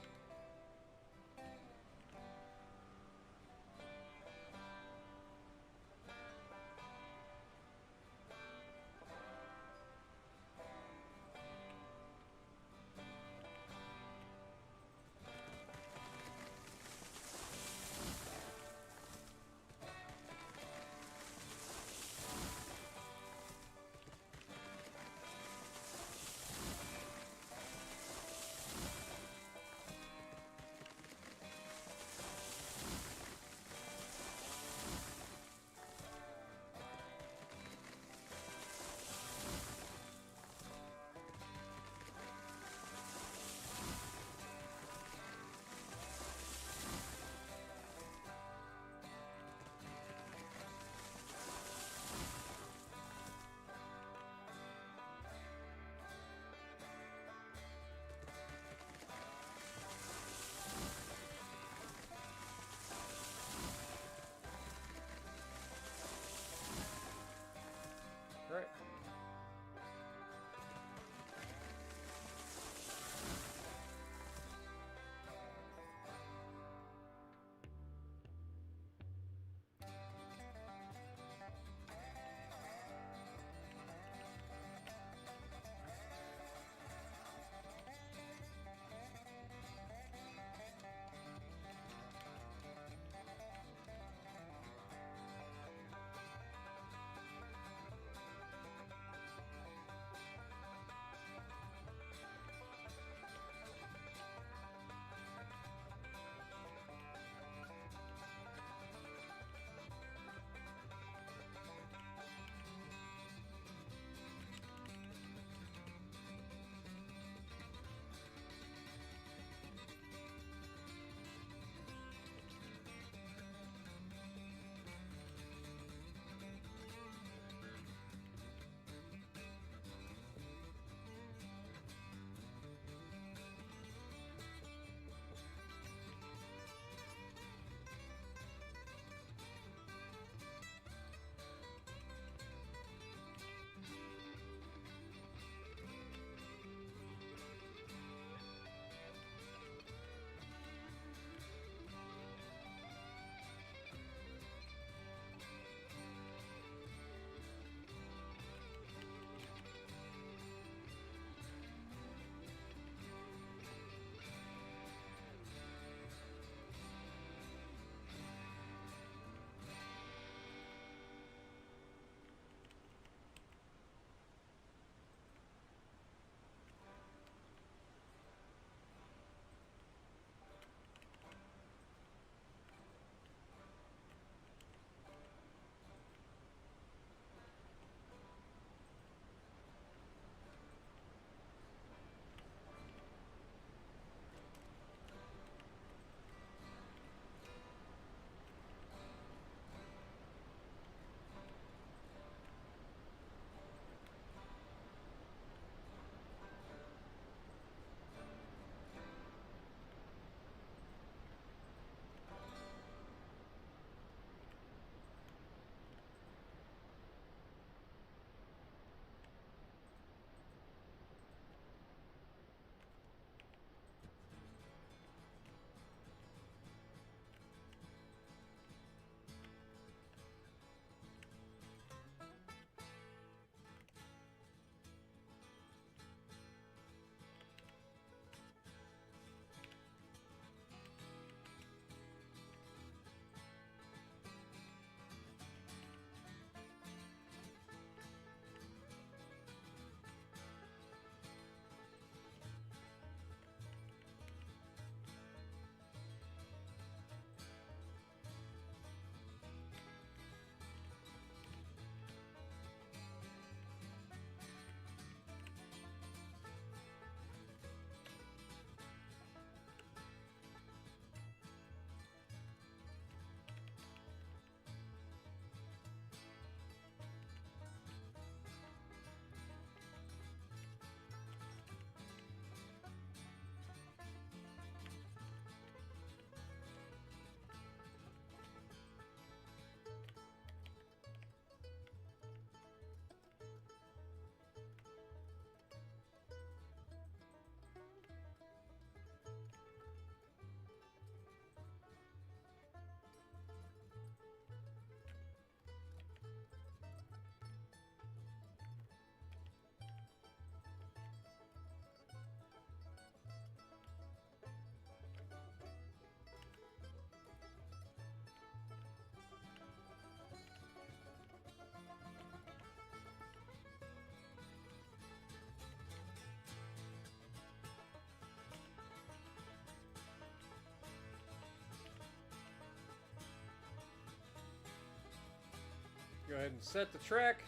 Go ahead and set the track.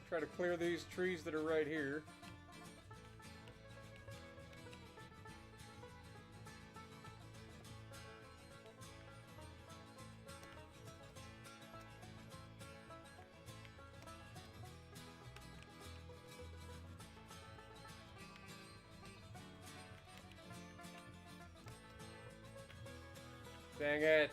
Try to clear these trees that are right here. Dang it.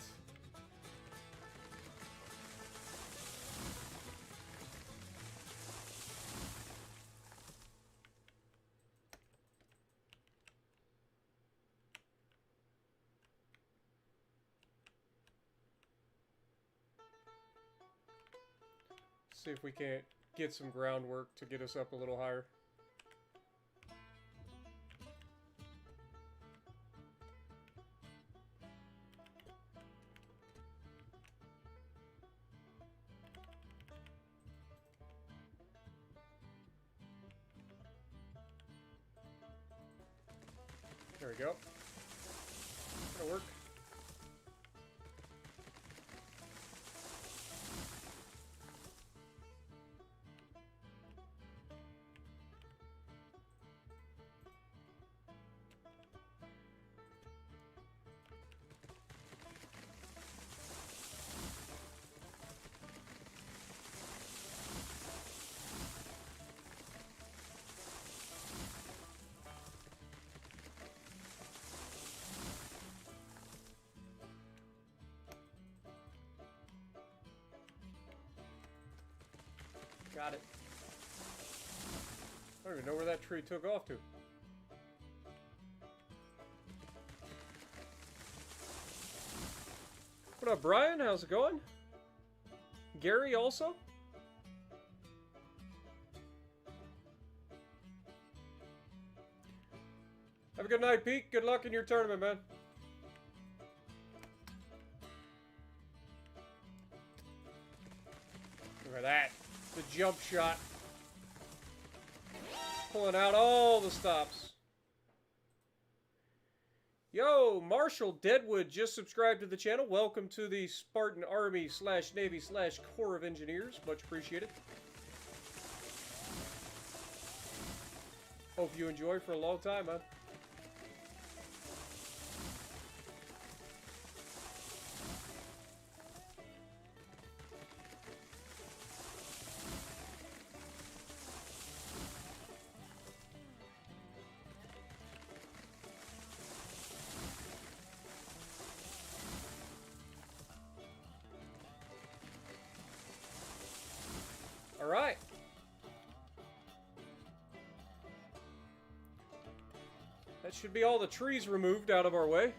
See if we can't get some groundwork to get us up a little higher. There we go. That'll work. Got it. I don't even know where that tree took off to. What up, Brian? How's it going? Gary also? Have a good night, Pete. Good luck in your tournament, man. Look at that. The jump shot. Pulling out all the stops. Yo, Marshall Deadwood just subscribed to the channel. Welcome to the Spartan Army / Navy / Corps of Engineers. Much appreciated. Hope you enjoy for a long time, man. All right. That should be all the trees removed out of our way.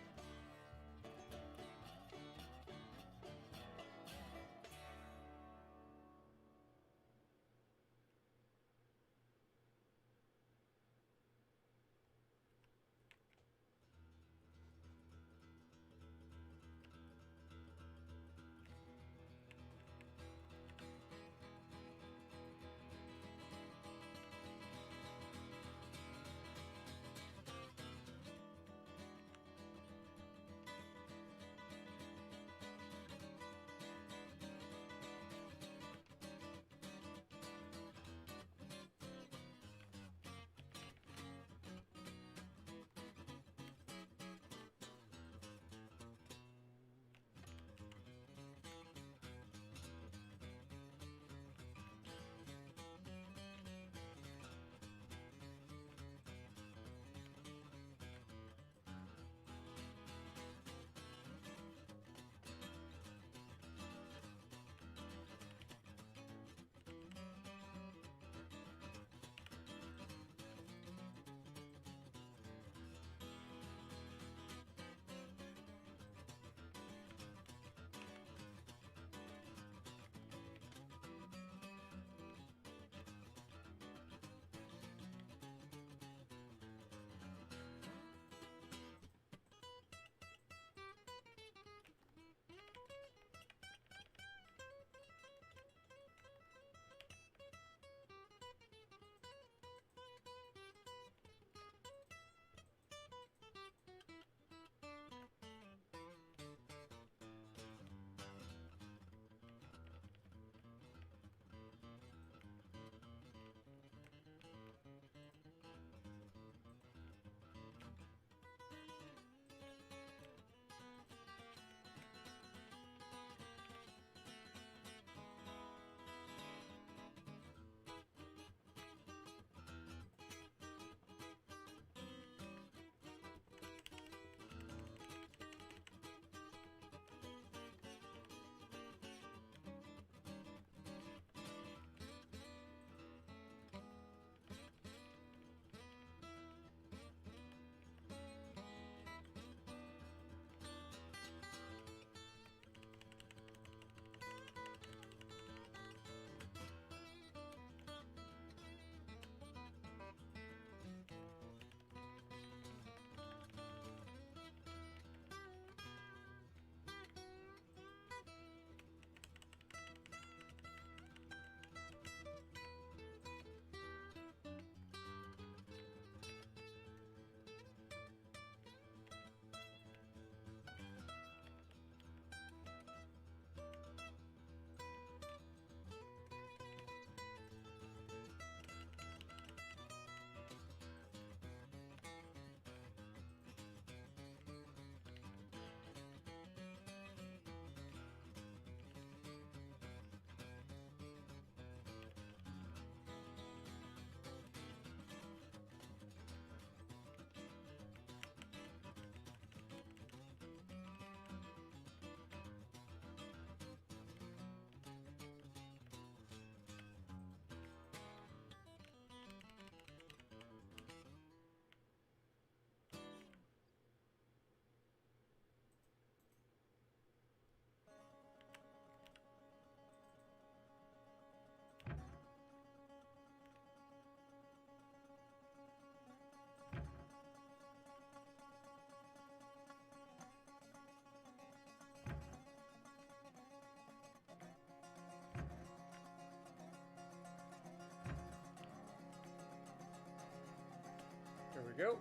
go.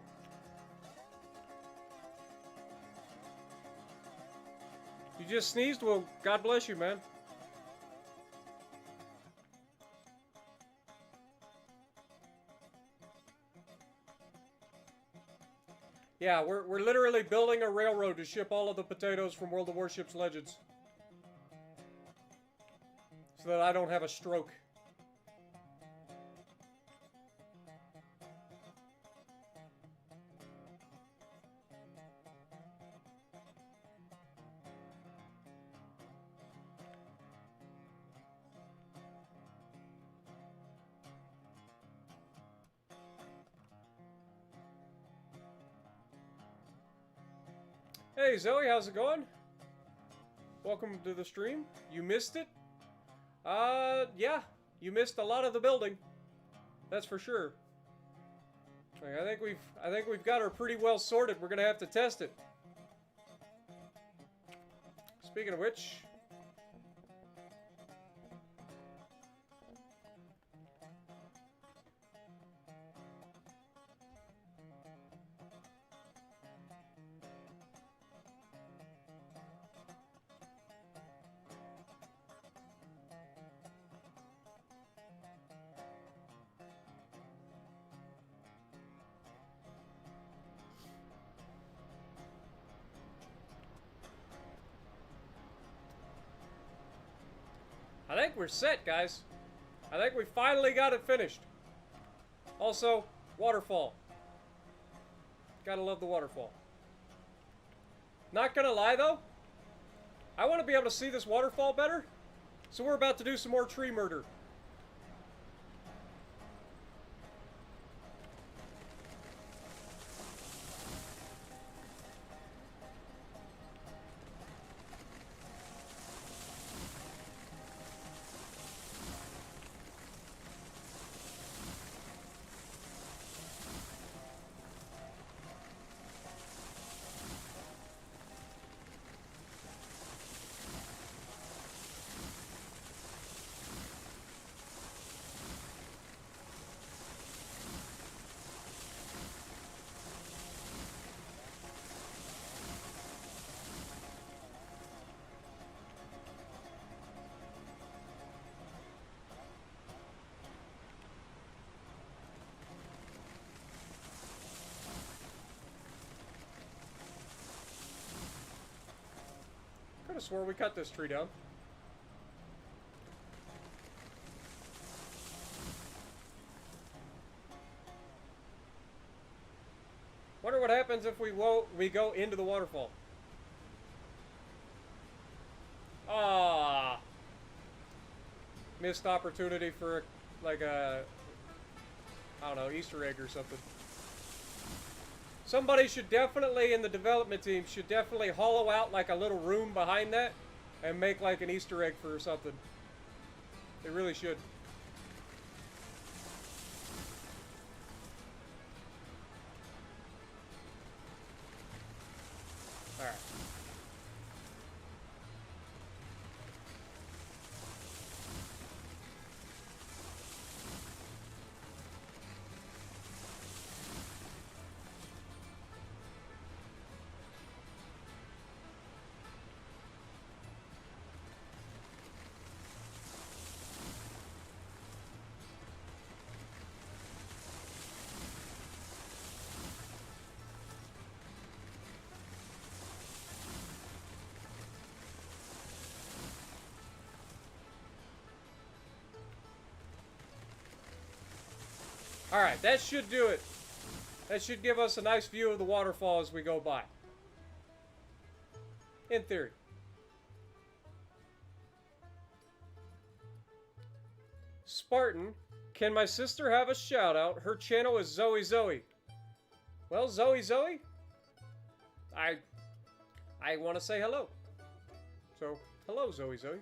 You just sneezed? Well, God bless you, man. Yeah, we're literally building a railroad to ship all of the potatoes from World of Warships Legends. So that I don't have a stroke. Hey Zoe, how's it going? Welcome to the stream. You missed it? Yeah, you missed a lot of the building. That's for sure. Like, I think we've got her pretty well sorted. We're gonna have to test it. Speaking of which, I think we're set, guys. I think we finally got it finished. Also, waterfall. Gotta love the waterfall. Not gonna lie though, I want to be able to see this waterfall better, so we're about to do some more tree murder. Could have swore we cut this tree down. Wonder what happens if we go into the waterfall. Ah, missed opportunity for like a, I don't know, Easter egg or something. Somebody should definitely, in the development team, should definitely hollow out like a little room behind that and make like an Easter egg for something. They really should. Alright. Alright, that should do it. That should give us a nice view of the waterfall as we go by. In theory. Spartan, can my sister have a shout out? Her channel is Zoe Zoe. Well, Zoe Zoe, I want to say hello. So, hello Zoe Zoe.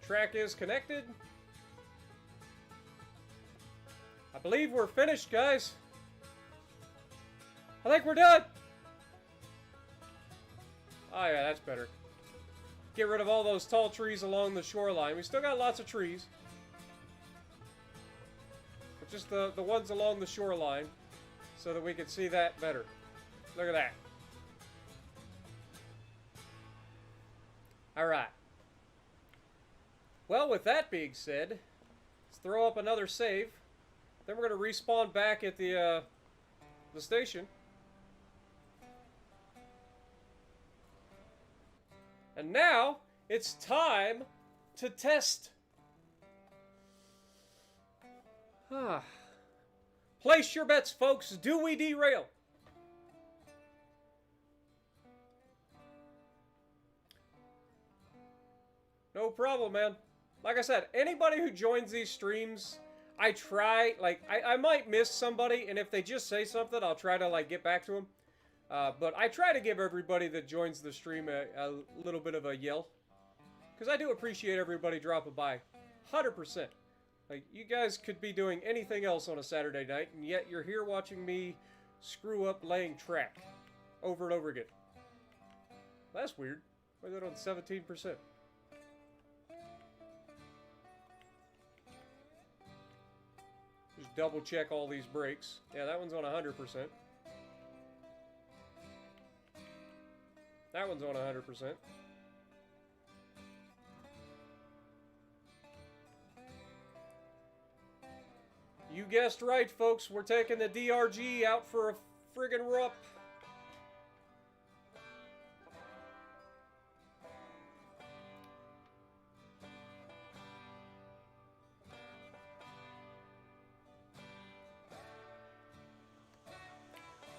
Track is connected. I believe we're finished, guys. I think we're done. Oh yeah, that's better. Get rid of all those tall trees along the shoreline. We still got lots of trees. But just the ones along the shoreline so that we can see that better. Look at that. Alright. Well, with that being said, let's throw up another save. Then we're going to respawn back at the station. And now, it's time to test. Place your bets, folks. Do we derail? No problem, man. Like I said, anybody who joins these streams, I try, like, I might miss somebody, and if they just say something, I'll try to, like, get back to them. But I try to give everybody that joins the stream a little bit of a yell. Because I do appreciate everybody dropping by. 100%. Like, you guys could be doing anything else on a Saturday night, and yet you're here watching me screw up laying track. Over and over again. That's weird. Why is that on 17%? Just double check all these brakes. Yeah, that one's on 100%. That one's on 100%. You guessed right, folks. We're taking the DRG out for a friggin' rup.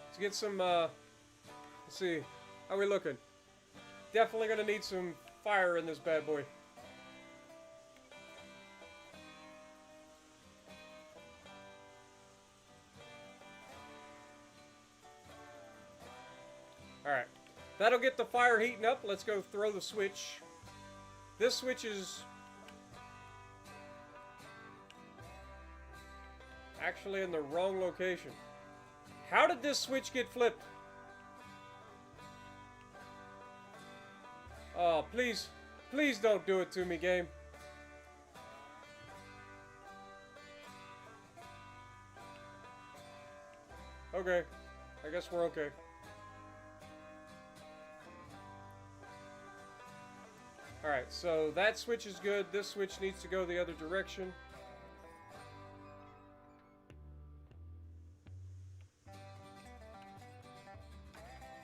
Let's get some, let's see. How are we looking? Definitely gonna need some fire in this bad boy. Alright. That'll get the fire heating up. Let's go throw the switch. This switch is actually in the wrong location. How did this switch get flipped? Oh, please. Please don't do it to me, game. Okay. I guess we're okay. Alright, so that switch is good. This switch needs to go the other direction.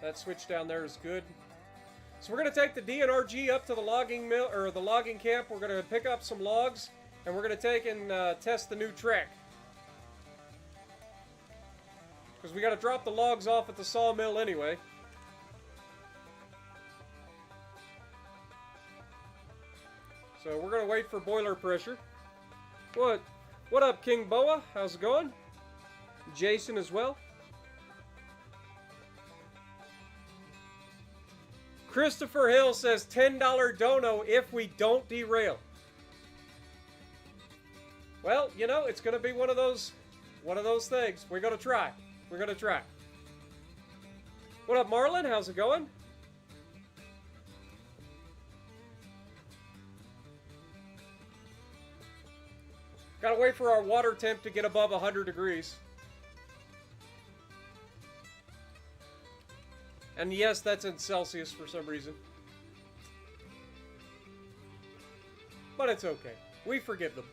That switch down there is good. So we're going to take the DNRG up to the logging mill, or the logging camp. We're going to pick up some logs, and we're going to take and test the new track. Because we got to drop the logs off at the sawmill anyway. So we're going to wait for boiler pressure. What up, King Boa? How's it going? Jason as well. Christopher Hill says $10 dono if we don't derail. Well, you know, it's going to be one of those things. We're going to try. We're going to try. What up, Marlon? How's it going? Gotta wait for our water temp to get above 100 degrees. And yes, that's in Celsius for some reason. But it's okay. We forgive them.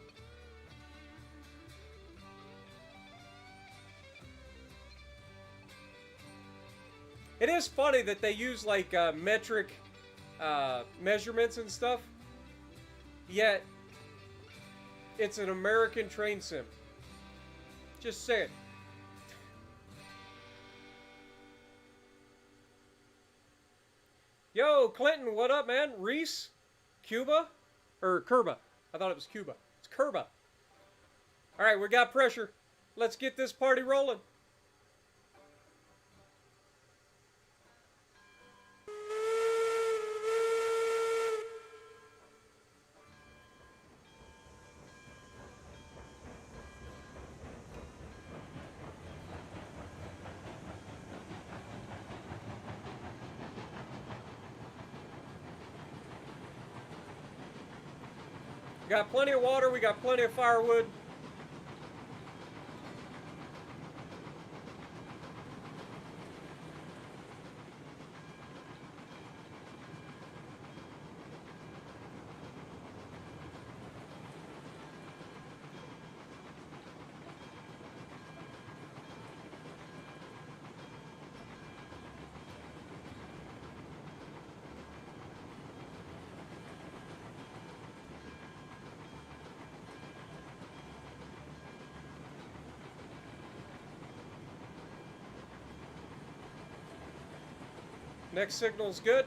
It is funny that they use like metric measurements and stuff. Yet, it's an American train sim. Just saying. Yo, Clinton, what up, man? Reese? Cuba? Or Kerba. I thought it was Cuba. It's Kerba. Alright, we got pressure. Let's get this party rolling. Got plenty of water. We got plenty of firewood. Next signal's good.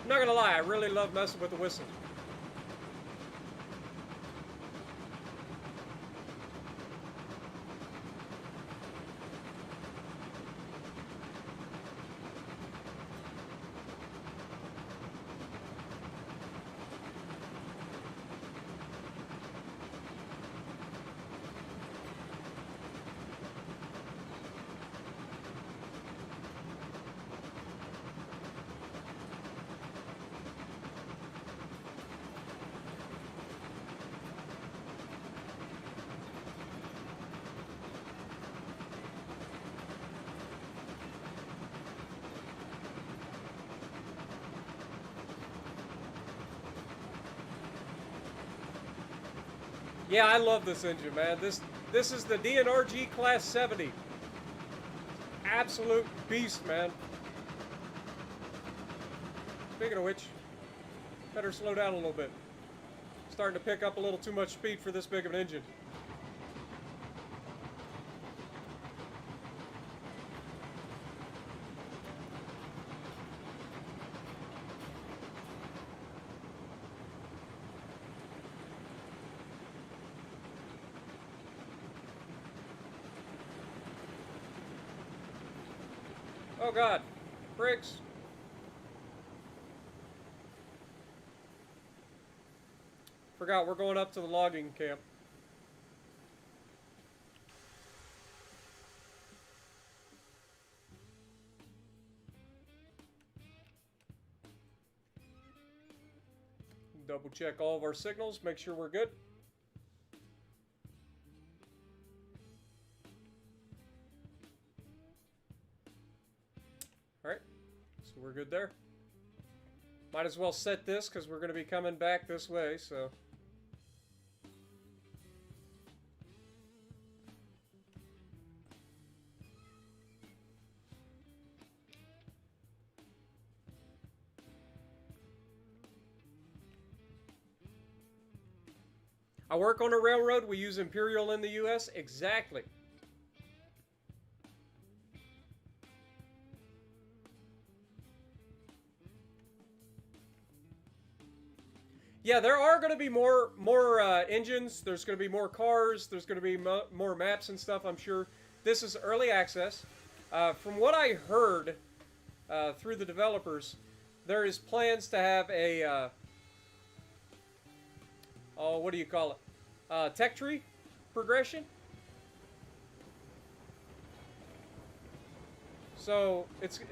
I'm not gonna lie, I really love messing with the whistle. Yeah, I love this engine, man. This is the DNRG Class 70. Absolute beast, man. Speaking of which, better slow down a little bit. Starting to pick up a little too much speed for this big of an engine. Oh God, brakes. Forgot we're going up to the logging camp. Double check all of our signals, make sure we're good. Alright, so we're good there. Might as well set this because we're going to be coming back this way, so. I work on a railroad, we use Imperial in the US, exactly. Yeah, there are going to be more engines. There's going to be more cars. There's going to be more maps and stuff, I'm sure. This is early access. From what I heard through the developers, there is plans to have a, oh, what do you call it? Tech tree progression. So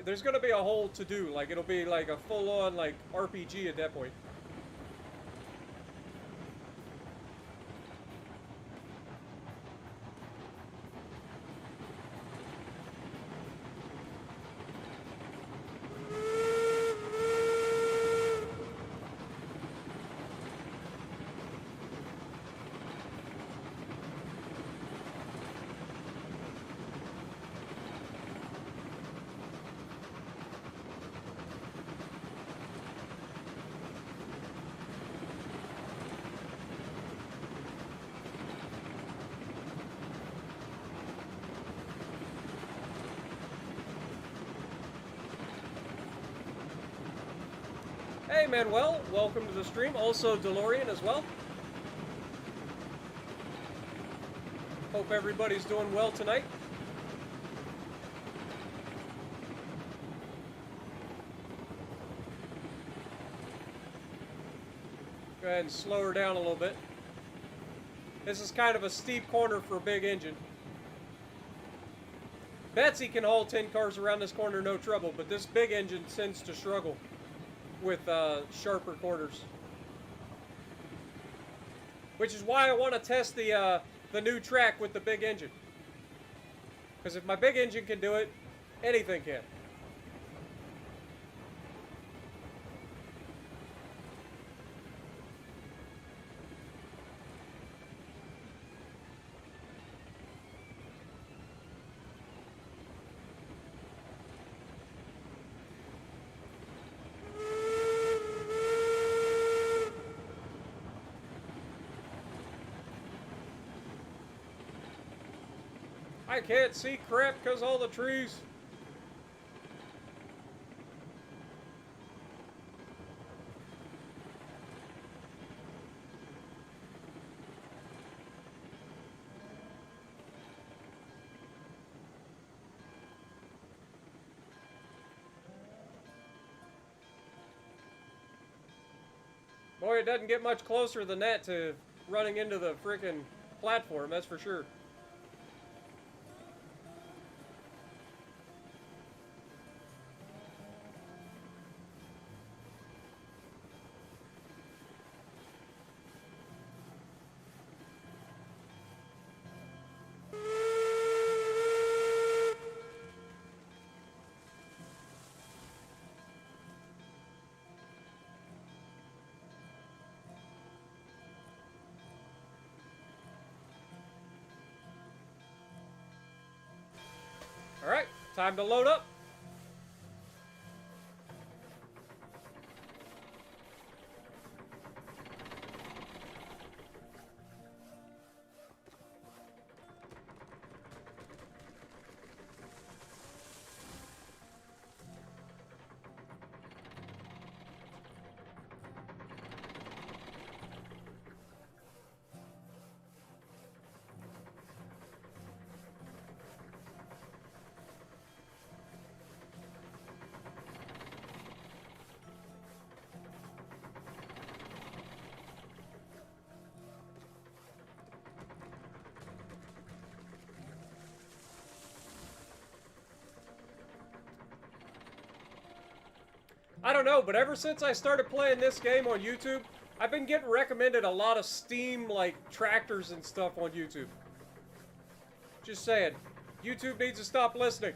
there's going to be a whole to-do. Like, it'll be like a full-on like RPG at that point. Hey, Manuel, welcome to the stream. Also, DeLorean as well. Hope everybody's doing well tonight. Go ahead and slow her down a little bit. This is kind of a steep corner for a big engine. Betsy can haul 10 cars around this corner no trouble, but this big engine tends to struggle with sharper corners. Which is why I want to test the new track with the big engine. Because if my big engine can do it, anything can. I can't see crap because all the trees. Boy, it doesn't get much closer than that to running into the frickin' platform, that's for sure. Alright, time to load up. I don't know, but ever since I started playing this game on YouTube, I've been getting recommended a lot of Steam, like, tractors and stuff on YouTube. Just saying. YouTube needs to stop listening.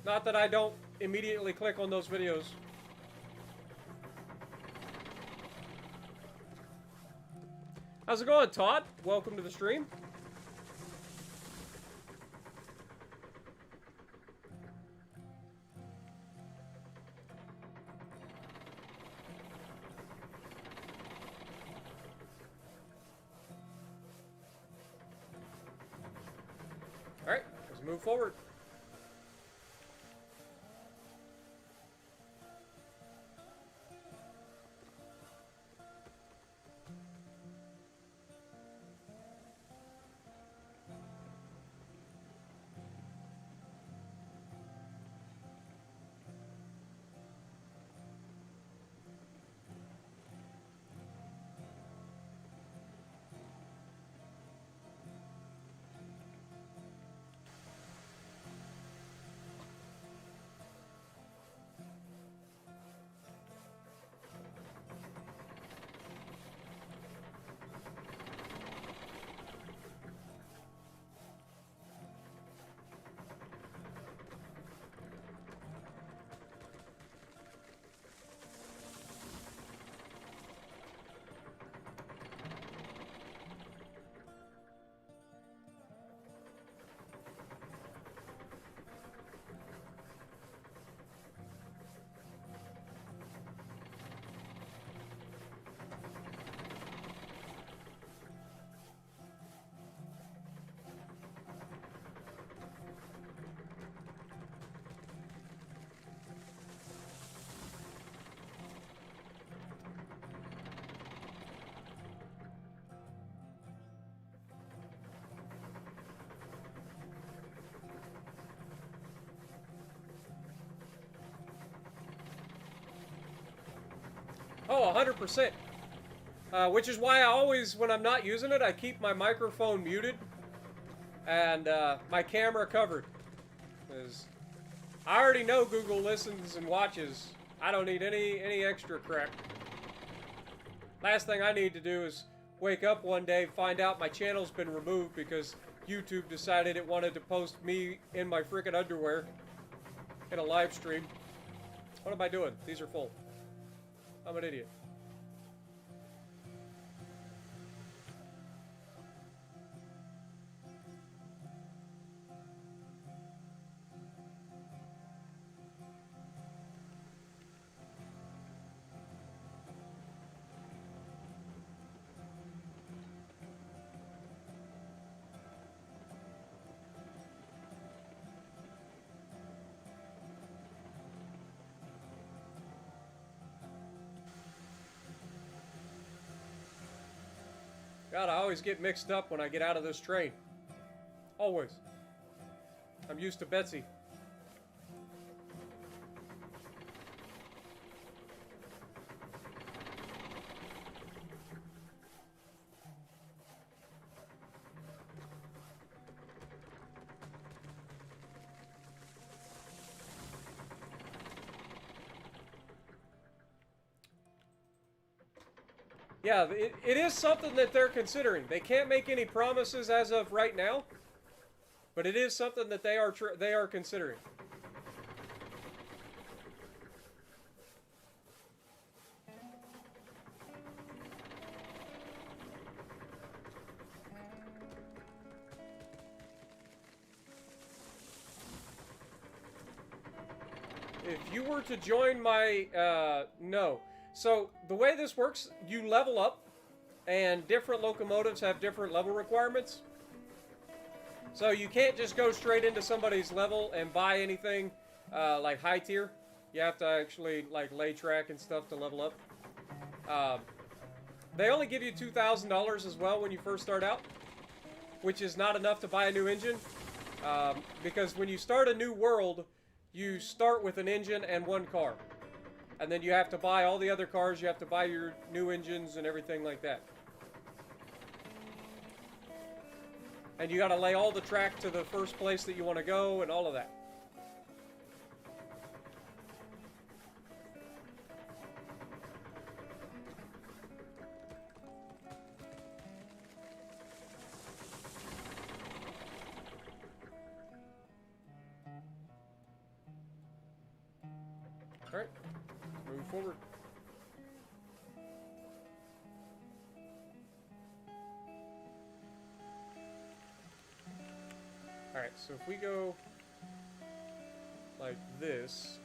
Not that I don't immediately click on those videos. How's it going, Todd? Welcome to the stream. Alright, let's move forward. Oh, 100%. Which is why I always, when I'm not using it, I keep my microphone muted and my camera covered. Because I already know Google listens and watches. I don't need any extra crap. Last thing I need to do is wake up one day, find out my channel's been removed because YouTube decided it wanted to post me in my freaking underwear in a live stream. What am I doing? These are full. I'm an idiot. God, I always get mixed up when I get out of this train. Always. I'm used to Betsy. Yeah, it is something that they're considering. They can't make any promises as of right now, but it is something that they are considering. If you were to join my, no. So, the way this works, you level up, and different locomotives have different level requirements. So, you can't just go straight into somebody's level and buy anything, like high tier. You have to actually, like, lay track and stuff to level up. They only give you $2,000 as well when you first start out, which is not enough to buy a new engine. Because when you start a new world, you start with an engine and one car. And then you have to buy all the other cars, you have to buy your new engines and everything like that. And you gotta lay all the track to the first place that you want to go and all of that. Alright. Move forward. Alright, so if we go like this,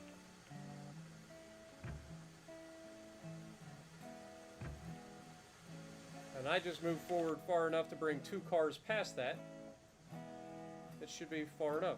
and I just move forward far enough to bring 2 cars past that, it should be far enough.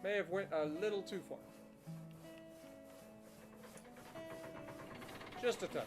May have went a little too far. Just a touch.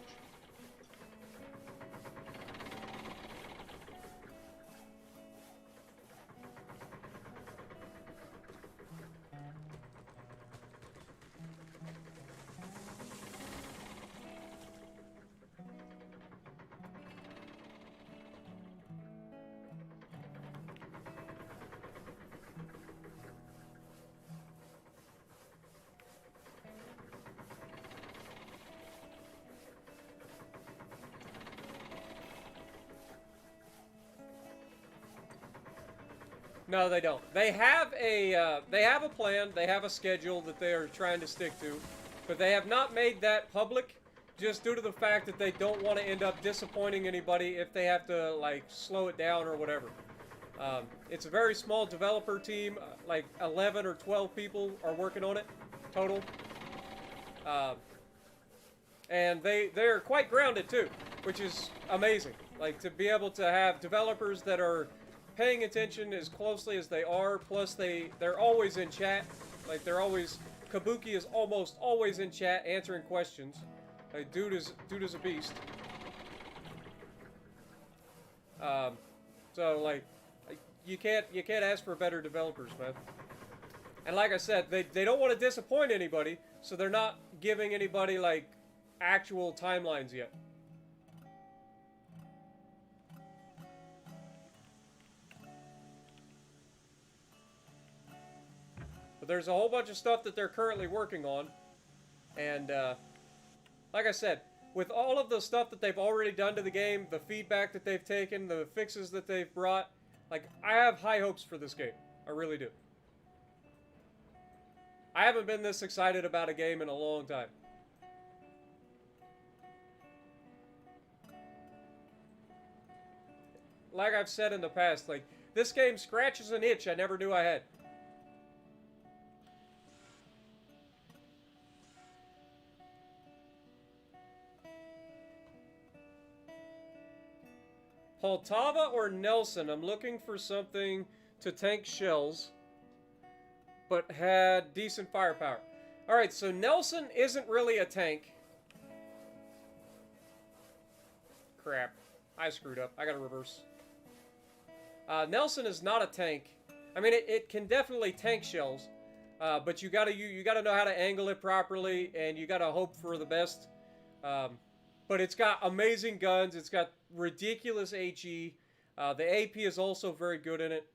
No, they don't. They have a plan. They have a schedule that they are trying to stick to, but they have not made that public, just due to the fact that they don't want to end up disappointing anybody if they have to like slow it down or whatever. It's a very small developer team. Like 11 or 12 people are working on it total, and they're quite grounded too, which is amazing. Like to be able to have developers that are paying attention as closely as they are. Plus, they're always in chat. Like, they're always... Kabuki is almost always in chat answering questions. Like, dude is a beast. So, like, you can't ask for better developers, man. And like I said, they don't want to disappoint anybody, so they're not giving anybody, like, actual timelines yet. But there's a whole bunch of stuff that they're currently working on. And, like I said, with all of the stuff that they've already done to the game, the feedback that they've taken, the fixes that they've brought, like, I have high hopes for this game. I really do. I haven't been this excited about a game in a long time. Like I've said in the past, like, this game scratches an itch I never knew I had. Poltava or Nelson? I'm looking for something to tank shells, but had decent firepower. Alright, so Nelson isn't really a tank. Crap. I screwed up. I gotta reverse. Nelson is not a tank. I mean, it can definitely tank shells, but you gotta know how to angle it properly, and you gotta hope for the best. But it's got amazing guns. It's got ridiculous HE. The AP is also very good in it.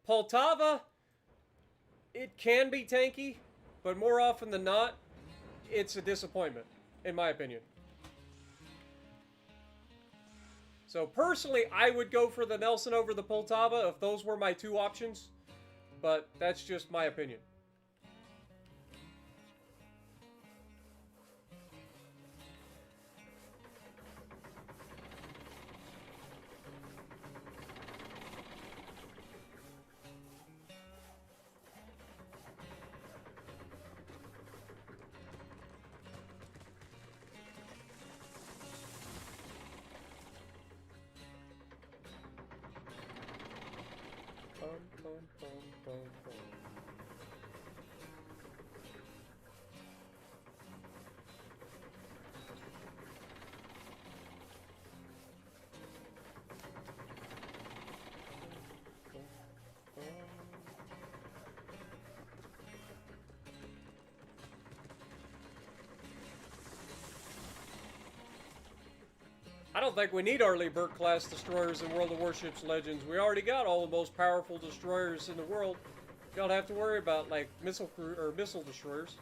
Poltava, it can be tanky, but more often than not, it's a disappointment, in my opinion. So personally, I would go for the Nelson over the Poltava if those were my two options, but that's just my opinion. I don't think we need Arleigh Burke-class destroyers in World of Warships Legends. We already got all the most powerful destroyers in the world. You don't have to worry about, like, missile destroyers.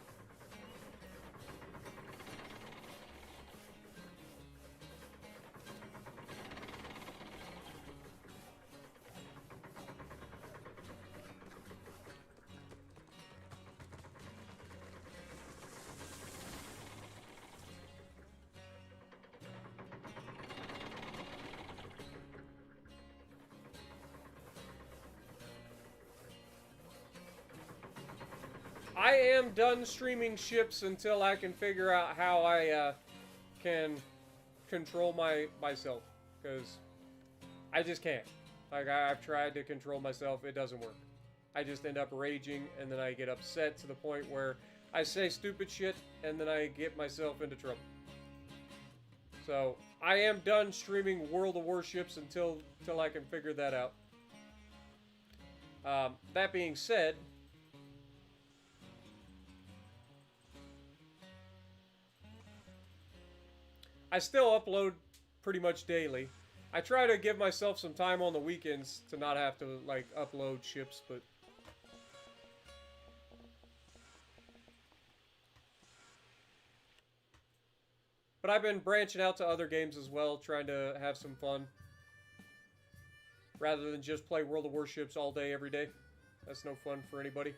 I am done streaming ships until I can figure out how I can control myself, because I just can't. Like, I've tried to control myself, it doesn't work. I just end up raging, and then I get upset to the point where I say stupid shit, and then I get myself into trouble. So, I am done streaming World of Warships until I can figure that out. That being said, I still upload pretty much daily. I try to give myself some time on the weekends to not have to, like, upload ships, but... But I've been branching out to other games as well, trying to have some fun. Rather than just play World of Warships all day, every day. That's no fun for anybody.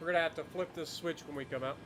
We're gonna have to flip this switch when we come out.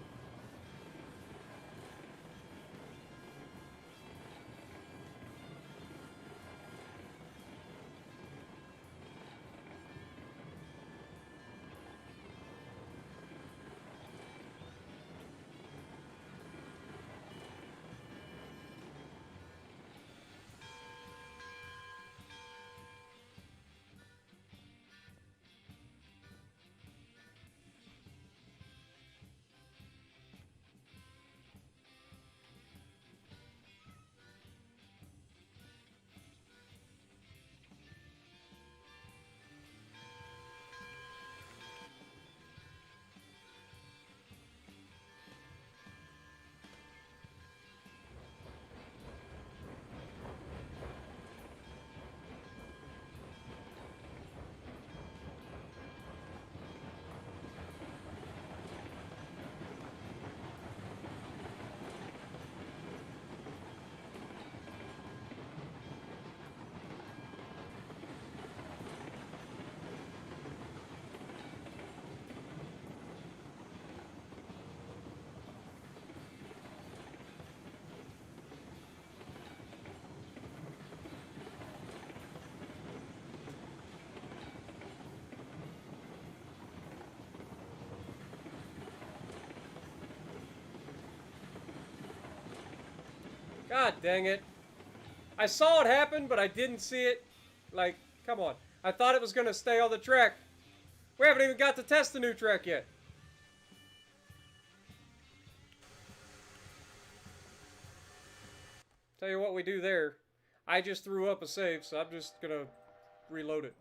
God dang it. I saw it happen, but I didn't see it. Like, come on. I thought it was going to stay on the track. We haven't even got to test the new track yet. Tell you what we do there. I just threw up a save, so I'm just going to reload it.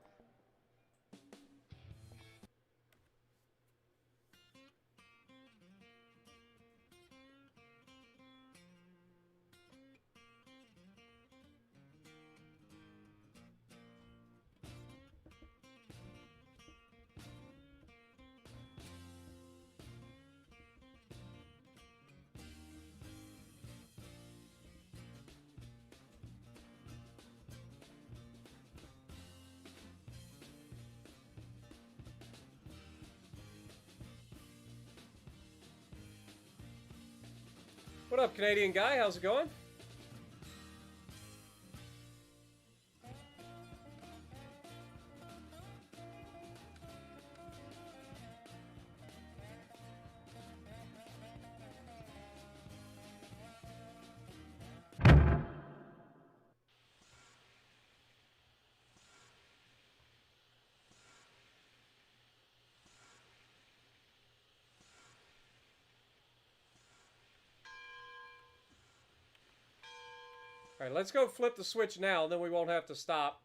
What up, Canadian guy? How's it going? Alright, let's go flip the switch now, then we won't have to stop.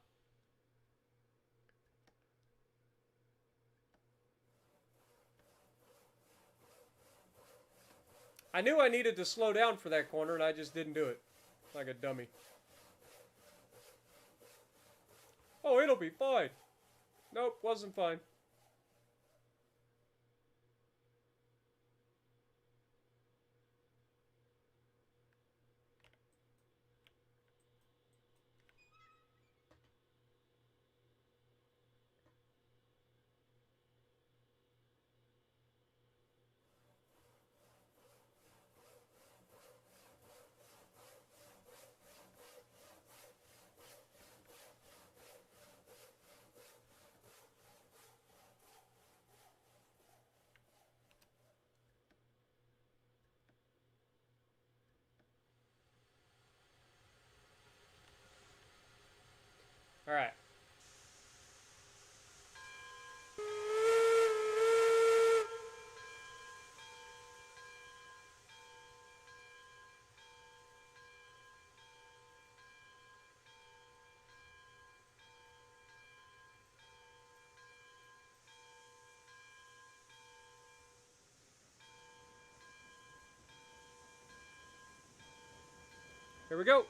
I knew I needed to slow down for that corner, and I just didn't do it. Like a dummy. Oh, it'll be fine. Nope, wasn't fine. Alright. Here we go.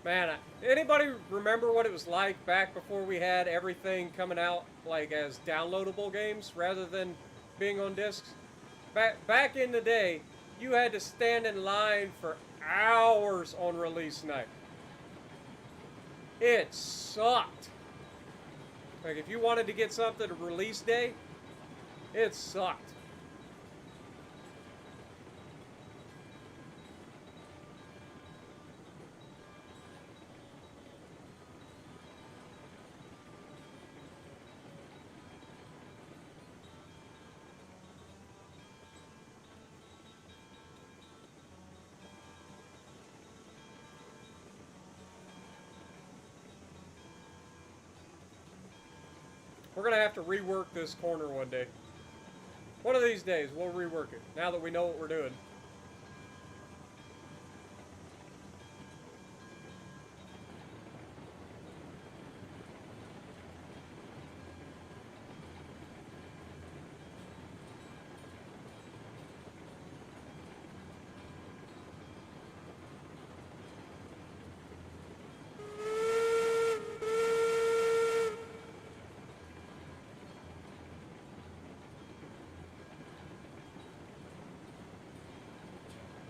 Man, anybody remember what it was like back before we had everything coming out like as downloadable games rather than being on discs? Back in the day, you had to stand in line for hours on release night. It sucked. Like if you wanted to get something to release day, it sucked. We're gonna have to rework this corner one day. One of these days, we'll rework it. Now that we know what we're doing.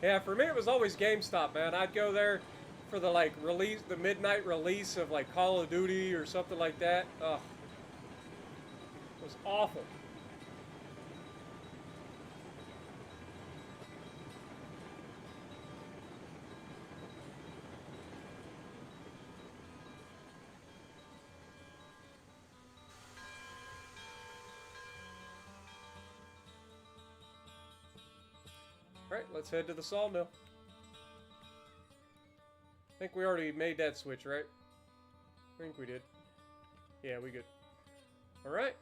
Yeah, for me it was always GameStop, man. I'd go there for the like release, the midnight release of like Call of Duty or something like that. Ugh, it was awful. All right, let's head to the sawmill. I think we already made that switch, right? I think we did. Yeah, we good. All right.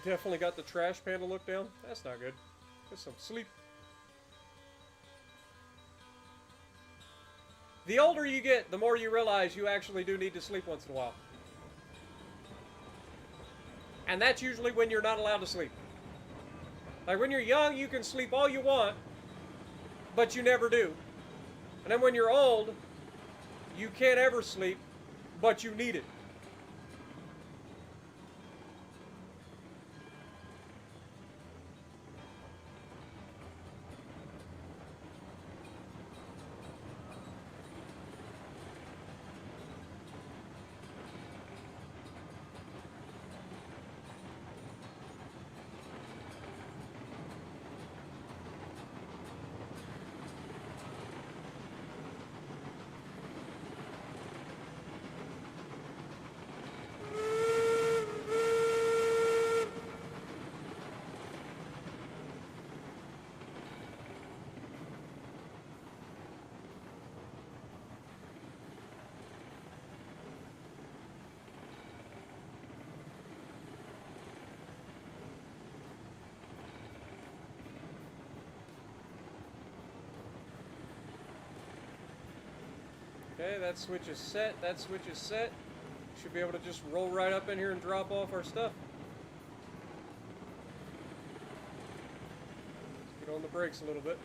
Definitely got the trash pan to look down. That's not good. Get some sleep. The older you get, the more you realize you actually do need to sleep once in a while. And that's usually when you're not allowed to sleep. Like when you're young, you can sleep all you want, but you never do. And then when you're old, you can't ever sleep, but you need it. Okay, that switch is set. That switch is set. Should be able to just roll right up in here and drop off our stuff. Let's get on the brakes a little bit.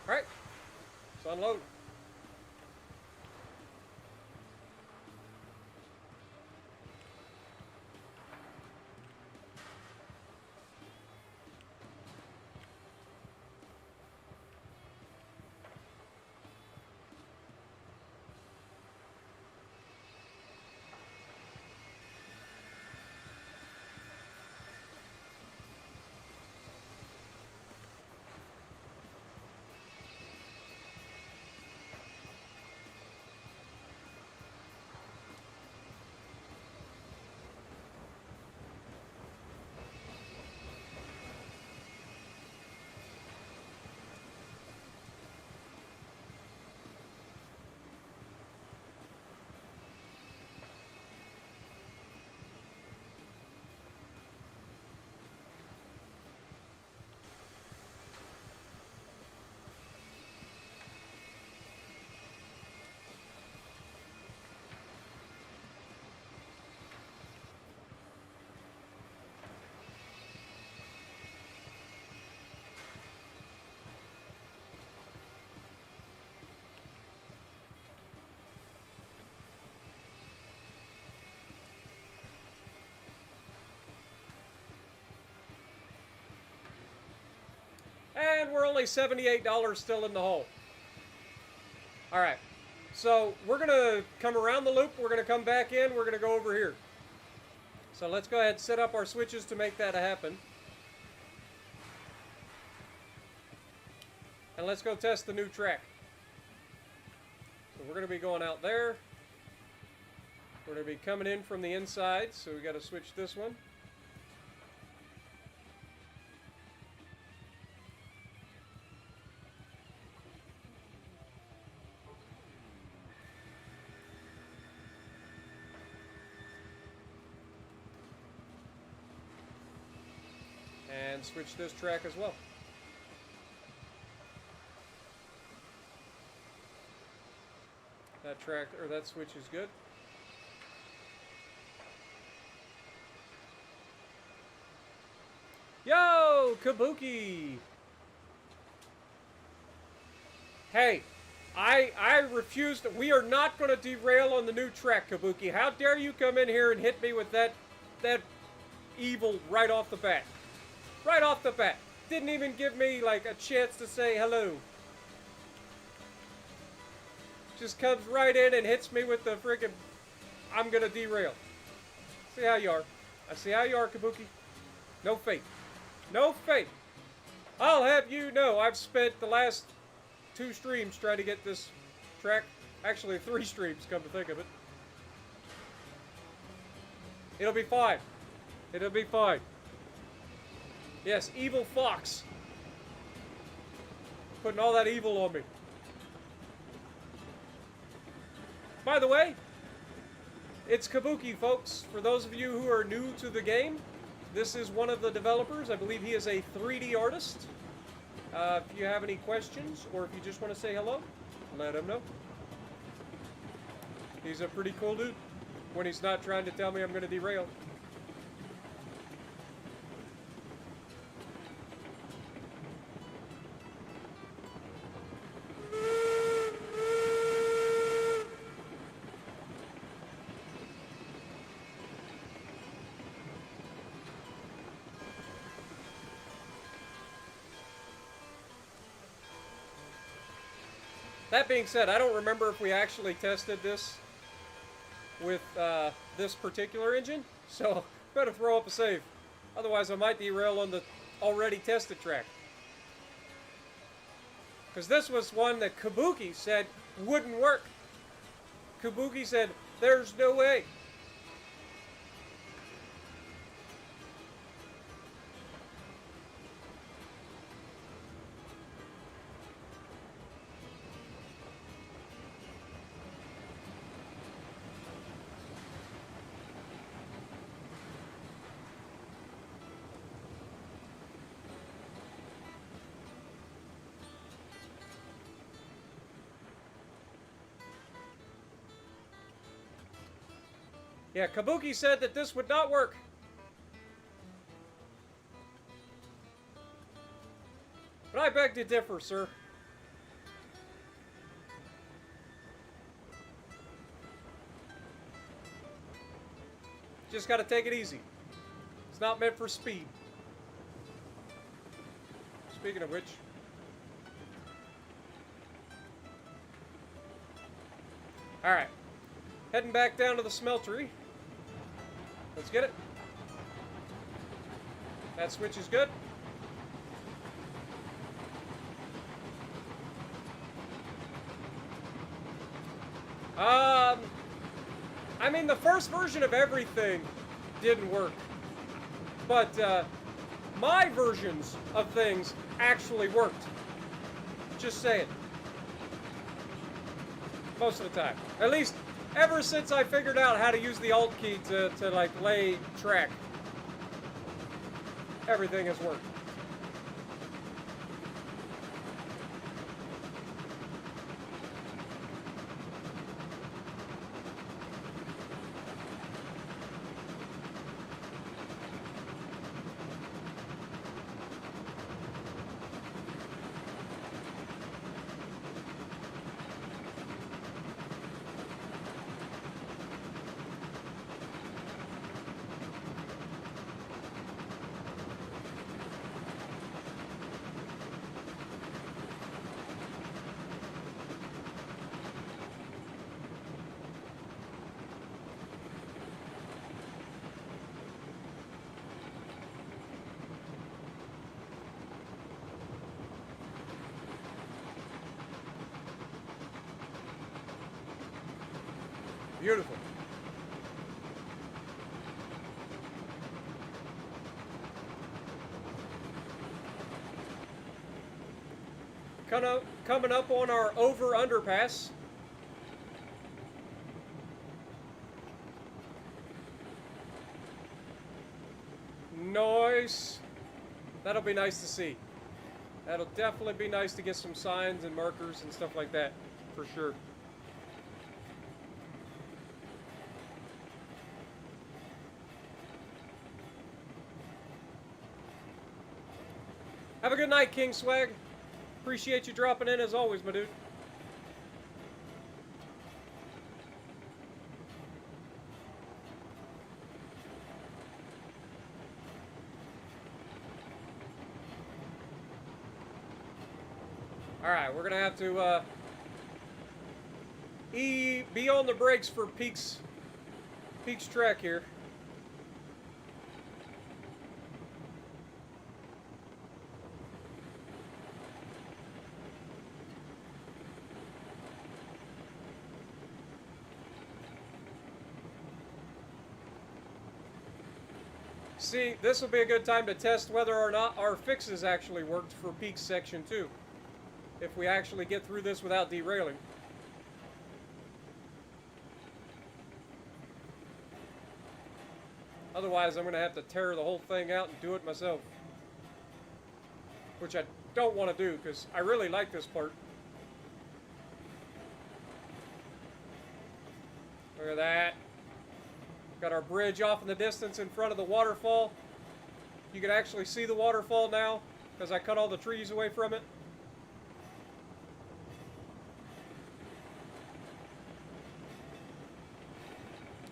Alright, let's unload. we're only $78 still in the hole. All right. So we're going to come around the loop. We're going to come back in. We're going to go over here. So let's go ahead and set up our switches to make that happen. And let's go test the new track. So we're going to be going out there. We're going to be coming in from the inside, so we got to switch this one. And switch this track as well. That track, or that switch is good. Yo, Kabuki! Hey, I refuse to. We are not going to derail on the new track, Kabuki. How dare you come in here and hit me with that evil right off the bat? Right off the bat. Didn't even give me, like, a chance to say hello. Just comes right in and hits me with the friggin' I'm gonna derail. See how you are. I see how you are, Kabuki. No faith. No faith. I'll have you know I've spent the last 2 streams trying to get this track. Actually, 3 streams, come to think of it. It'll be fine. It'll be fine. Yes, evil fox. Putting all that evil on me. By the way, it's Kabuki, folks. For those of you who are new to the game, this is one of the developers. I believe he is a 3D artist. If you have any questions, or if you just want to say hello, let him know. He's a pretty cool dude when he's not trying to tell me I'm going to derail. That being said, I don't remember if we actually tested this with this particular engine, so I'm going to throw up a save. Otherwise, I might derail on the already tested track. Because this was one that Kabuki said wouldn't work. Kabuki said, there's no way. Yeah, Kabuki said that this would not work. But I beg to differ, sir. Just gotta take it easy. It's not meant for speed. Speaking of which... Alright. Heading back down to the smeltery. Let's get it. That switch is good. I mean, the first version of everything didn't work. But my versions of things actually worked. Just saying. Most of the time. At least ever since I figured out how to use the Alt key to like lay track, everything has worked. Beautiful. Coming up on our over underpass. Nice. That'll be nice to see. That'll definitely be nice to get some signs and markers and stuff like that, for sure. Have a good night, King Swag. Appreciate you dropping in as always, my dude. Alright, we're going to have to be on the brakes for Peak's track here. See, this will be a good time to test whether or not our fixes actually worked for Peak's section 2. If we actually get through this without derailing. Otherwise, I'm going to have to tear the whole thing out and do it myself. Which I don't want to do, because I really like this part. Look at that. Got our bridge off in the distance in front of the waterfall. You can actually see the waterfall now, because I cut all the trees away from it.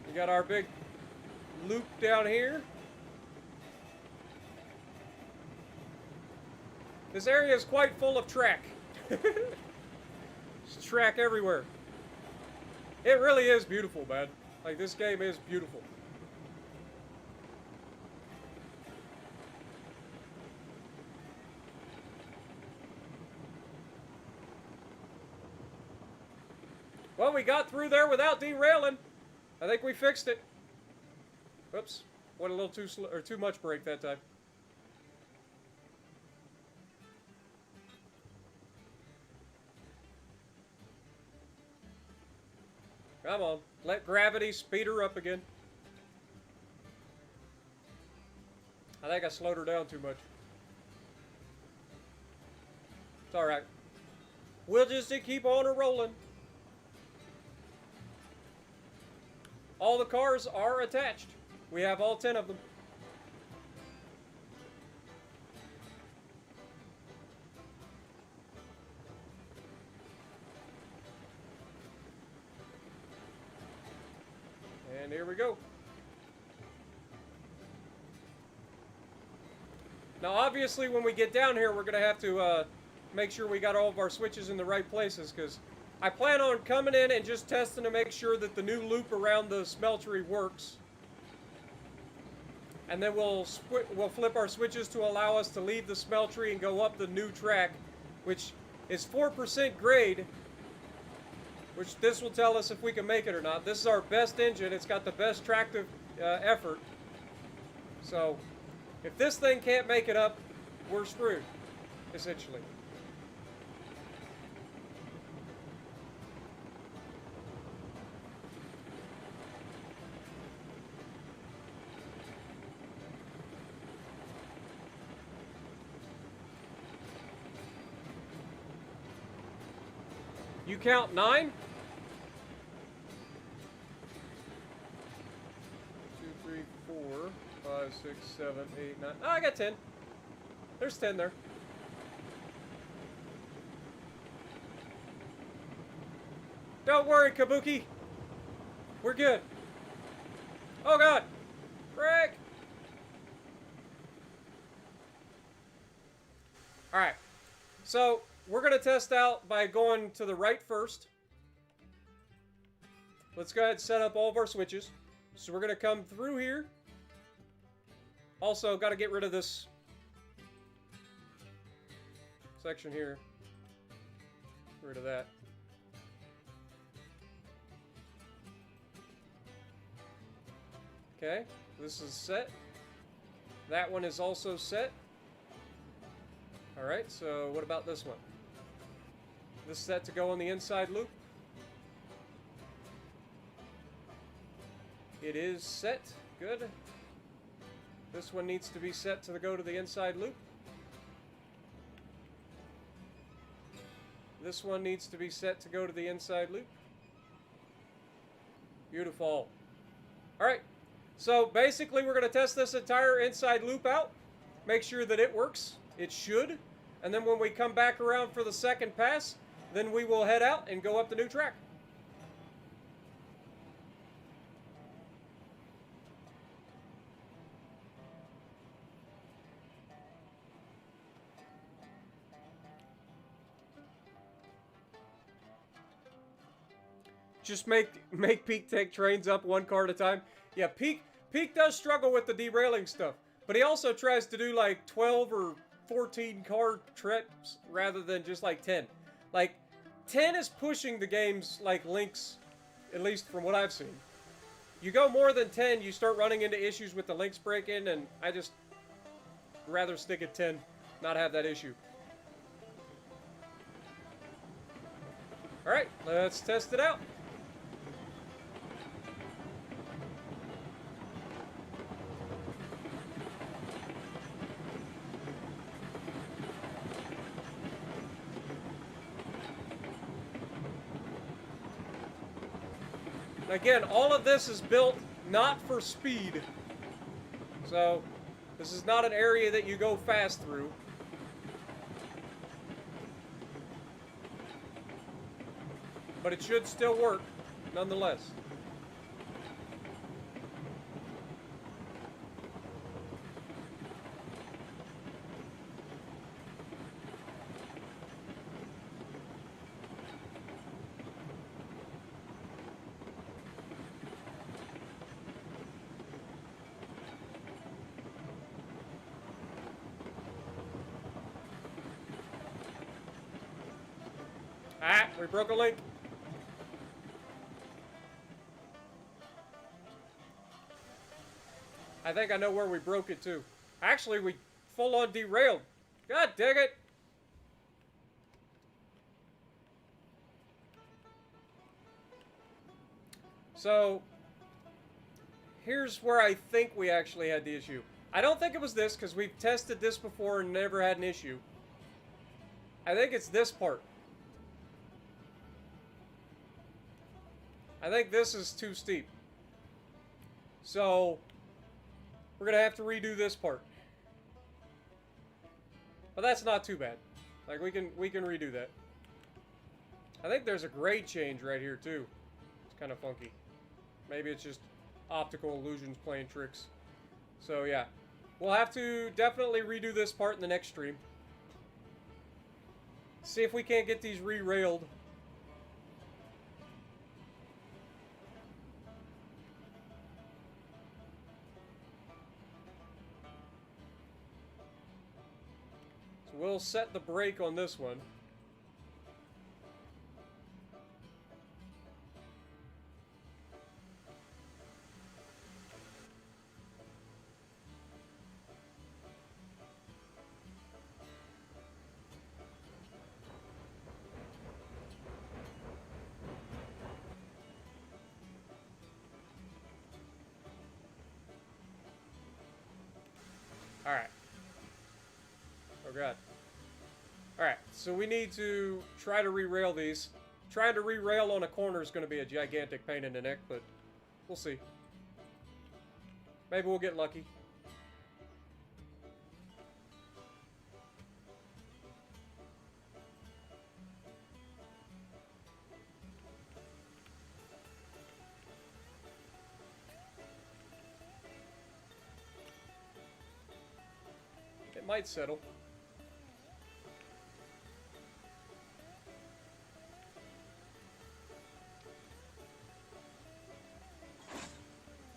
We got our big loop down here. This area is quite full of track. There's track everywhere. It really is beautiful, man. Like, this game is beautiful. Well, we got through there without derailing. I think we fixed it. Oops, went a little too much brake that time. Come on, let gravity speed her up again. I think I slowed her down too much. It's alright. We'll just keep on rolling. All the cars are attached. We have all 10 of them. And here we go. Now, obviously, when we get down here, we're going to have to make sure we got all of our switches in the right places, because I plan on coming in and just testing to make sure that the new loop around the smeltery works. And then we'll flip our switches to allow us to leave the smeltery and go up the new track, which is 4% grade, which this will tell us if we can make it or not. This is our best engine. It's got the best tractive effort. So if this thing can't make it up, we're screwed, essentially. You count 9? 2, 3, 4, 5, 6, 7, 8, 9. Oh, I got 10. There's 10 there. Don't worry, Kabuki. We're good. Oh, God. Brake. All right. So we're going to test out by going to the right first. Let's go ahead and set up all of our switches. So we're going to come through here. Also, got to get rid of this section here. Get rid of that. Okay, this is set. That one is also set. Alright, so what about this one? This is set to go on the inside loop. It is set. Good. This one needs to be set to go to the inside loop. This one needs to be set to go to the inside loop. Beautiful. Alright, so basically we're going to test this entire inside loop out. Make sure that it works. It should. And then when we come back around for the second pass, then we will head out and go up the new track. Just make Peak take trains up one car at a time. Yeah, Peak does struggle with the derailing stuff, but he also tries to do like 12 or 14 car trips rather than just like 10. Like 10 is pushing the game's like links, at least from what I've seen. You go more than 10, you start running into issues with the links breaking, and I just rather stick at 10, not have that issue. All right, let's test it out. Again, all of this is built not for speed. So, this is not an area that you go fast through. But it should still work, nonetheless. Ah, we broke a link. I think I know where we broke it to. Actually, we full on derailed. God dang it. So, here's where I think we actually had the issue. I don't think it was this, because we've tested this before and never had an issue. I think it's this part. I think this is too steep. So, we're going to have to redo this part. But that's not too bad. Like, we can redo that. I think there's a grade change right here, too. It's kind of funky. Maybe it's just optical illusions playing tricks. So, yeah. We'll have to definitely redo this part in the next stream. See if we can't get these re-railed. We'll set the brake on this one. All right. Oh God. Alright, so we need to try to re-rail these. Trying to re-rail on a corner is going to be a gigantic pain in the neck, but we'll see. Maybe we'll get lucky. It might settle.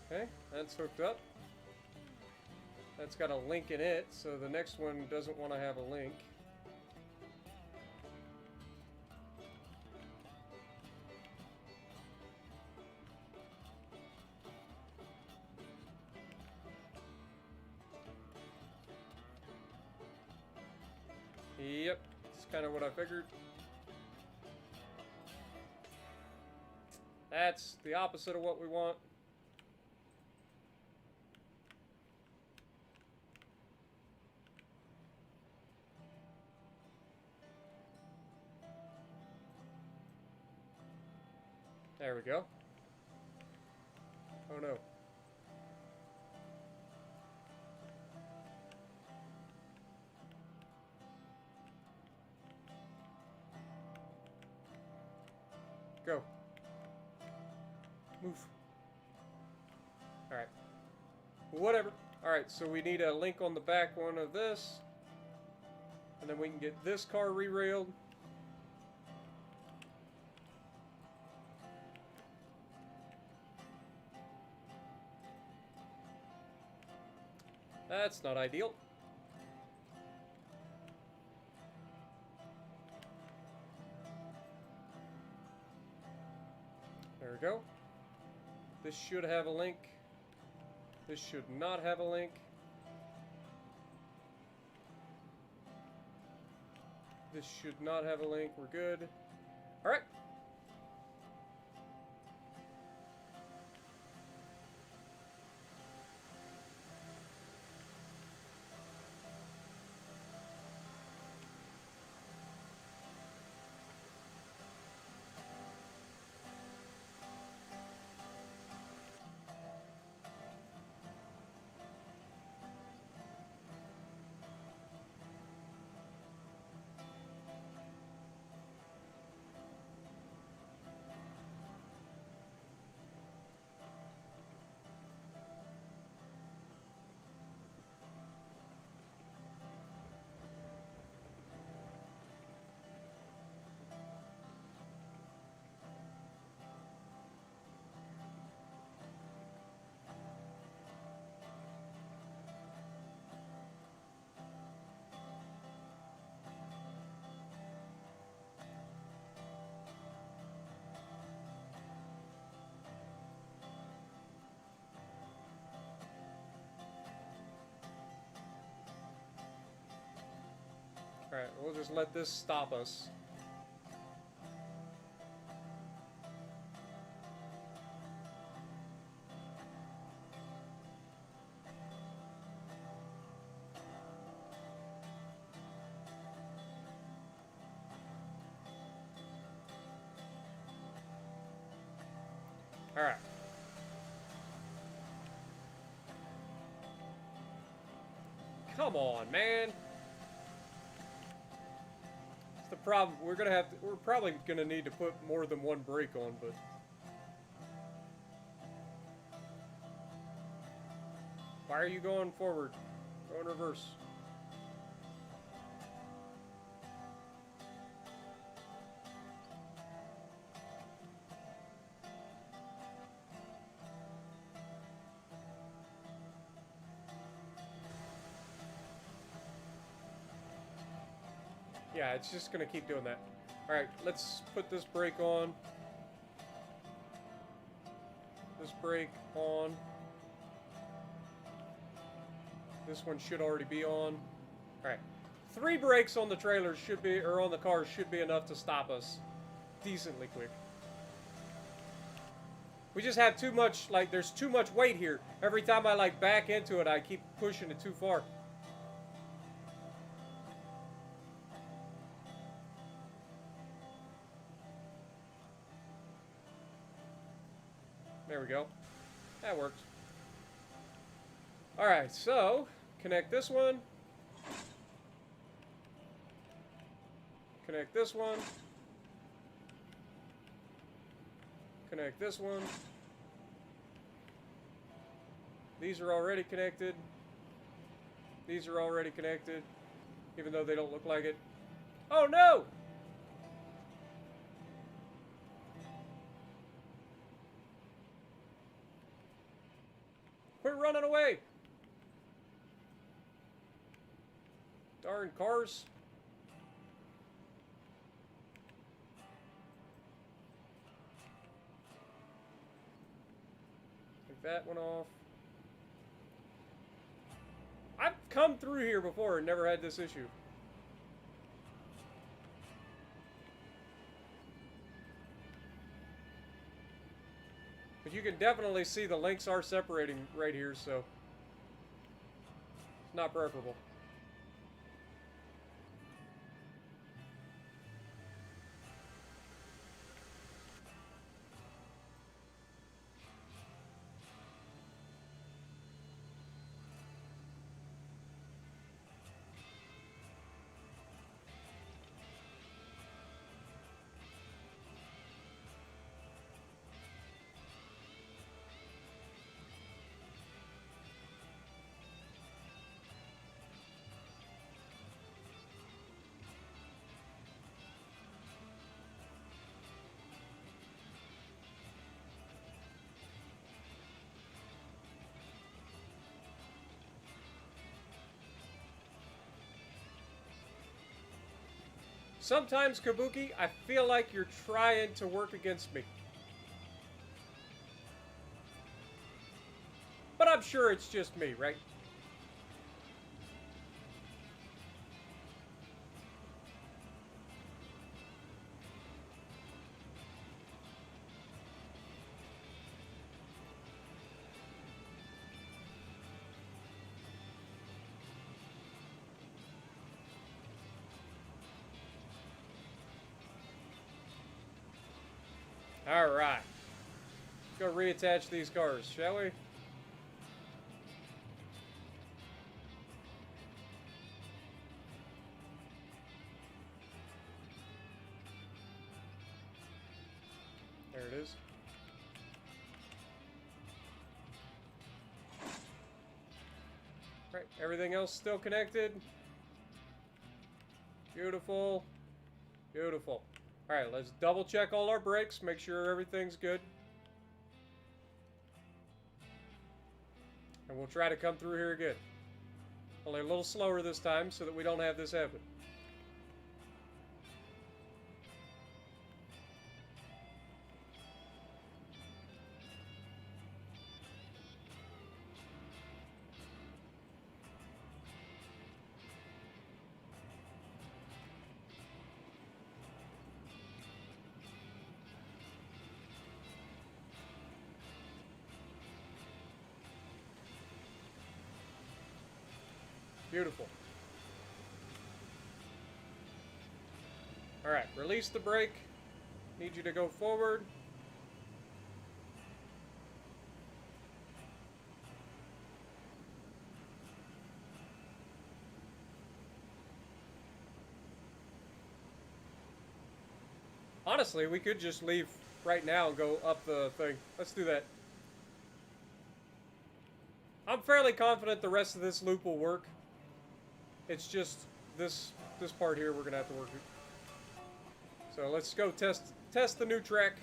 Okay, that's hooked up. That's got a link in it, so the next one doesn't want to have a link. Yep, that's kind of what I figured. That's the opposite of what we want. There we go. Oh no. Go. Move. Alright. Whatever. Alright, so we need a link on the back one of this. And then we can get this car re-railed. That's not ideal. There we go. This should have a link. This should not have a link. This should not have a link. We're good. Alright. Alright, we'll just let this stop us. Alright. Come on, man. It's the problem. We're probably gonna need to put more than one brake on, but why are you going forward? Go in reverse. Yeah, it's just gonna keep doing that. Alright, let's put this brake on. This brake on. This one should already be on. Alright. 3 brakes on the trailer should be, or on the car should be enough to stop us decently quick. We just have too much, like, there's too much weight here. Every time I, like, back into it, I keep pushing it too far. There we go. That worked. Alright, so, connect this one. Connect this one. Connect this one. These are already connected. These are already connected, even though they don't look like it. Oh no! Quit running away! Darn cars. Take that one off. I've come through here before and never had this issue. you can definitely see the links are separating right here, so it's not preferable. Sometimes, Kabuki, I feel like you're trying to work against me. But I'm sure it's just me, right? Alright. Let's go reattach these cars, shall we? There it is. Right, everything else still connected. Beautiful. Beautiful. Alright, let's double check all our brakes, make sure everything's good. And we'll try to come through here again. Only a little slower this time so that we don't have this happen. Beautiful. Alright, release the brake. Need you to go forward. Honestly, we could just leave right now and go up the thing. Let's do that. I'm fairly confident the rest of this loop will work. It's just this part here we're gonna have to work with. So let's go test the new track.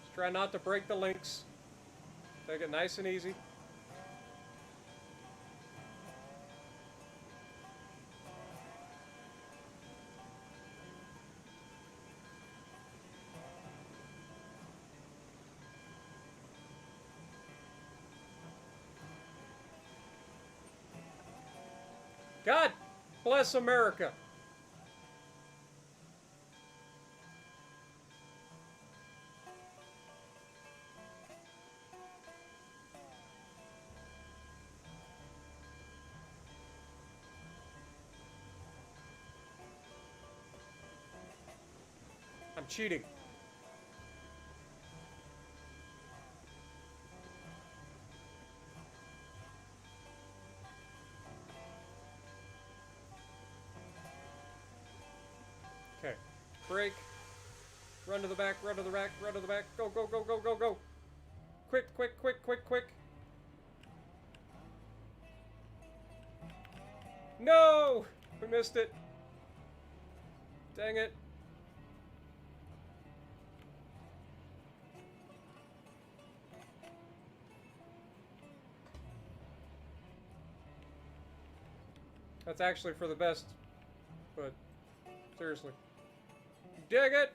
Just try not to break the links. Take it nice and easy. God bless America. I'm cheating. Okay. Brake. Run to the back, run to the back, run to the back. Go, go, go, go, go, go. Quick, quick, quick, quick, quick. No! We missed it. Dang it. That's actually for the best, but seriously. Dig it!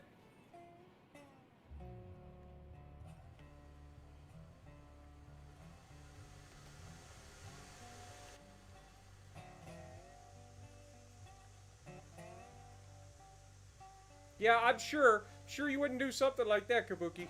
Yeah, I'm sure. Sure you wouldn't do something like that, Kabuki.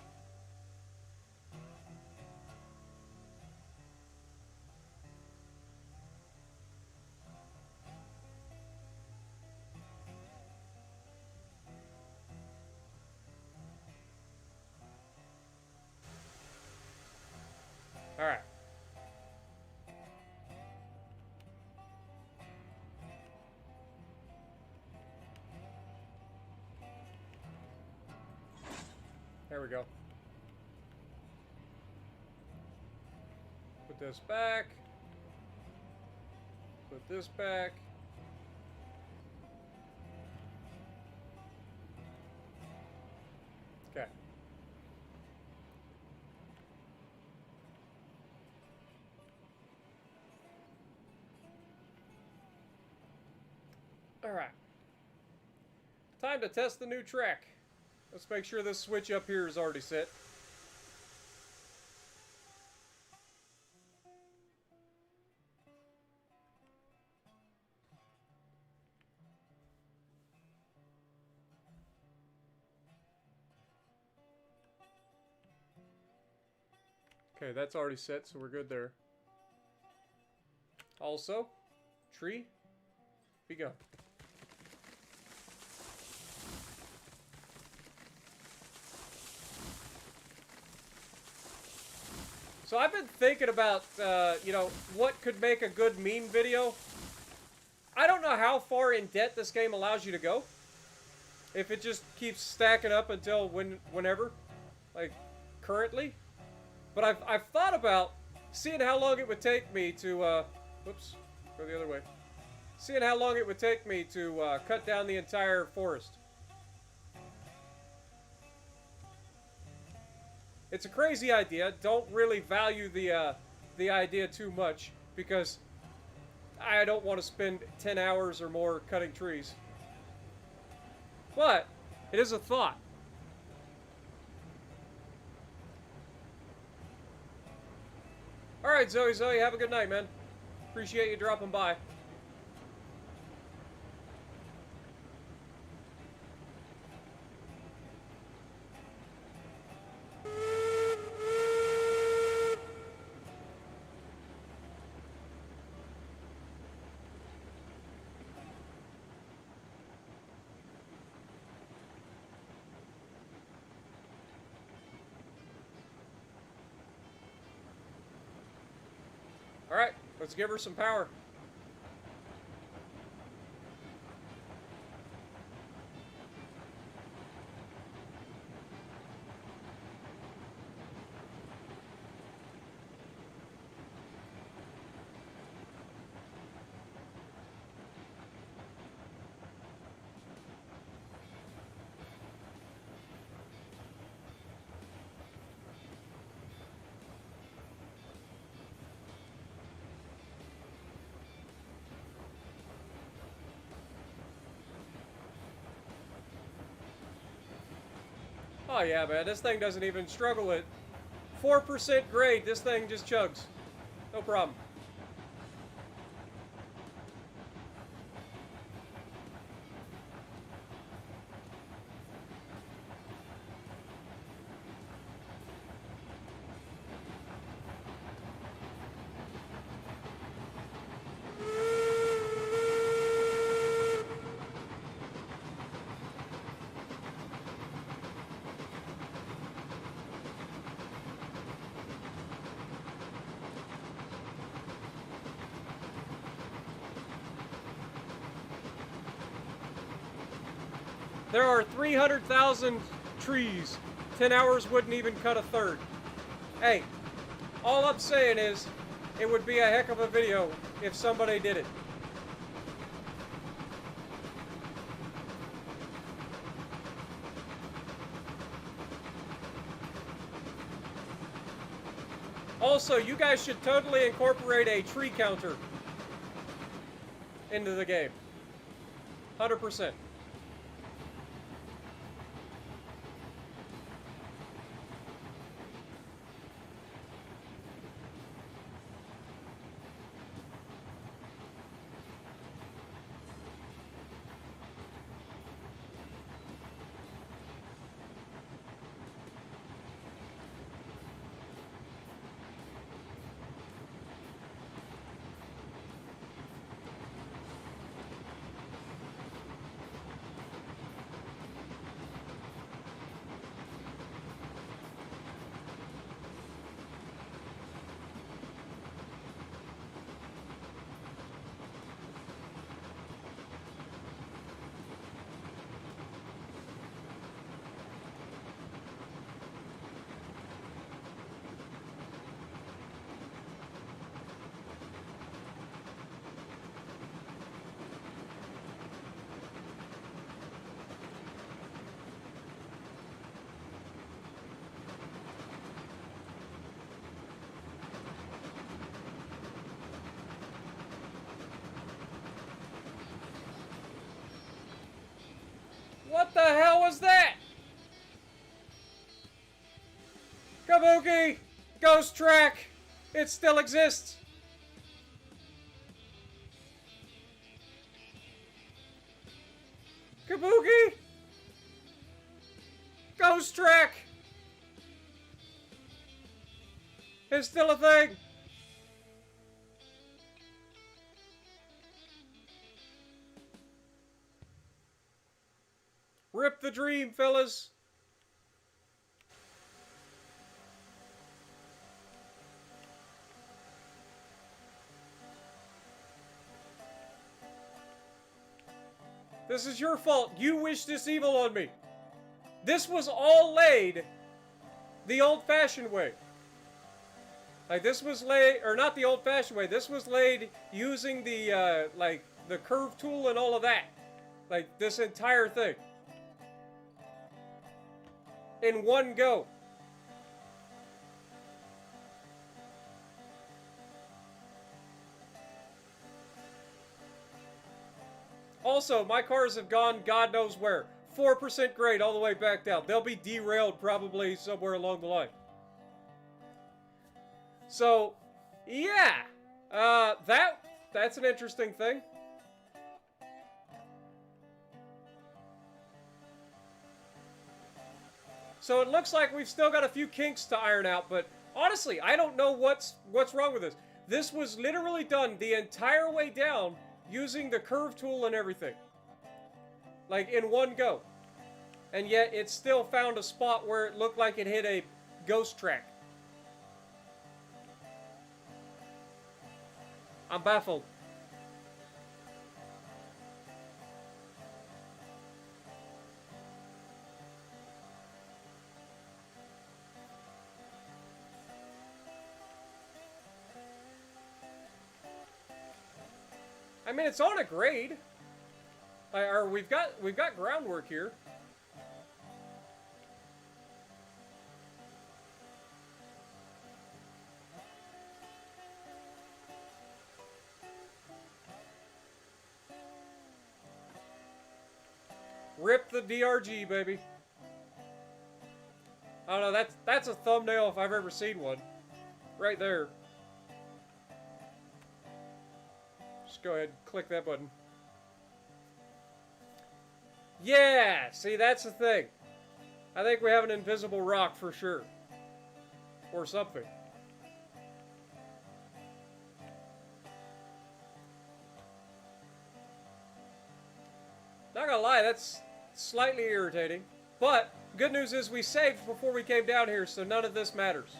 Alright. There we go. Put this back. Put this back. Okay. Alright. Time to test the new track. Let's make sure this switch up here is already set. Okay, that's already set, so we're good there. Also, tree, be gone. So I've been thinking about, you know, what could make a good meme video. I don't know how far in debt this game allows you to go. If it just keeps stacking up until whenever, like currently. But I've thought about seeing how long it would take me to, whoops, go the other way. Seeing how long it would take me to cut down the entire forest. It's a crazy idea. Don't really value the idea too much because I don't want to spend 10 hours or more cutting trees. But it is a thought. Alright, Zoe, have a good night, man. Appreciate you dropping by. Alright, let's give her some power. Oh yeah, man, this thing doesn't even struggle at 4% grade. This thing just chugs. No problem. There are 300,000 trees. 10 hours wouldn't even cut a third. Hey, all I'm saying is, it would be a heck of a video if somebody did it. Also, you guys should totally incorporate a tree counter into the game. 100%. What the hell was that? Kabuki! Ghost track! It still exists! Kabuki! Ghost track! It's still a thing! Rip the dream, fellas! This is your fault. You wish this evil on me. This was all laid the old-fashioned way. Like, this was laid, or not the old-fashioned way. This was laid using the, like, the curve tool and all of that. Like, this entire thing. In one go. Also, my cars have gone God knows where. 4% grade all the way back down. They'll be derailed probably somewhere along the line. So, yeah. That's an interesting thing. So it looks like we've still got a few kinks to iron out, but honestly, I don't know what's wrong with this. This was literally done the entire way down using the curve tool and everything. Like, in one go. And yet, it still found a spot where it looked like it hit a ghost track. I'm baffled. I mean, it's on a grade. Or we've got groundwork here. Rip the DRG, baby. I don't know, that's a thumbnail if I've ever seen one. Right there. Just go ahead and click that button. Yeah! See, that's the thing. I think we have an invisible rock for sure. Or something. Not gonna lie, that's slightly irritating. But, good news is we saved before we came down here, so none of this matters.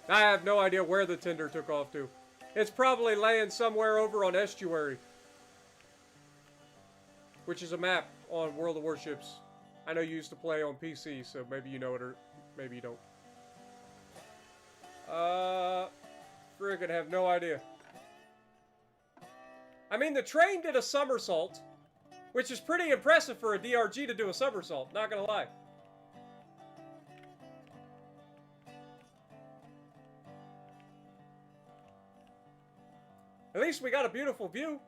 I have no idea where the tinder took off to. It's probably laying somewhere over on Estuary. Which is a map on World of Warships. I know you used to play on PC, so maybe you know it or maybe you don't. Friggin' have no idea. I mean, the train did a somersault, which is pretty impressive for a DRG to do a somersault, not gonna lie. At least we got a beautiful view.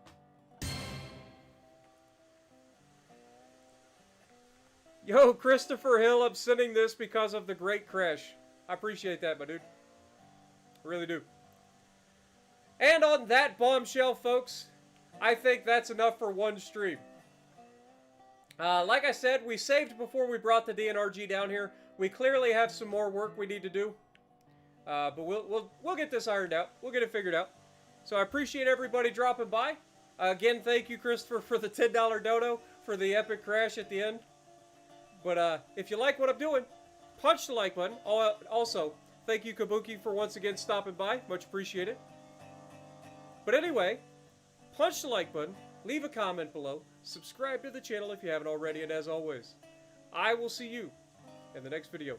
Yo, Christopher Hill, I'm sending this because of the great crash. I appreciate that, my dude. I really do. And on that bombshell, folks, I think that's enough for one stream. Like I said, we saved before we brought the DNRG down here. We clearly have some more work we need to do. But we'll get this ironed out. We'll get it figured out. So I appreciate everybody dropping by. Again, thank you, Christopher, for the $10 dono for the epic crash at the end. But if you like what I'm doing, punch the like button. Also, thank you, Kabuki, for once again stopping by. Much appreciated. But anyway, punch the like button, leave a comment below, subscribe to the channel if you haven't already, and as always, I will see you in the next video.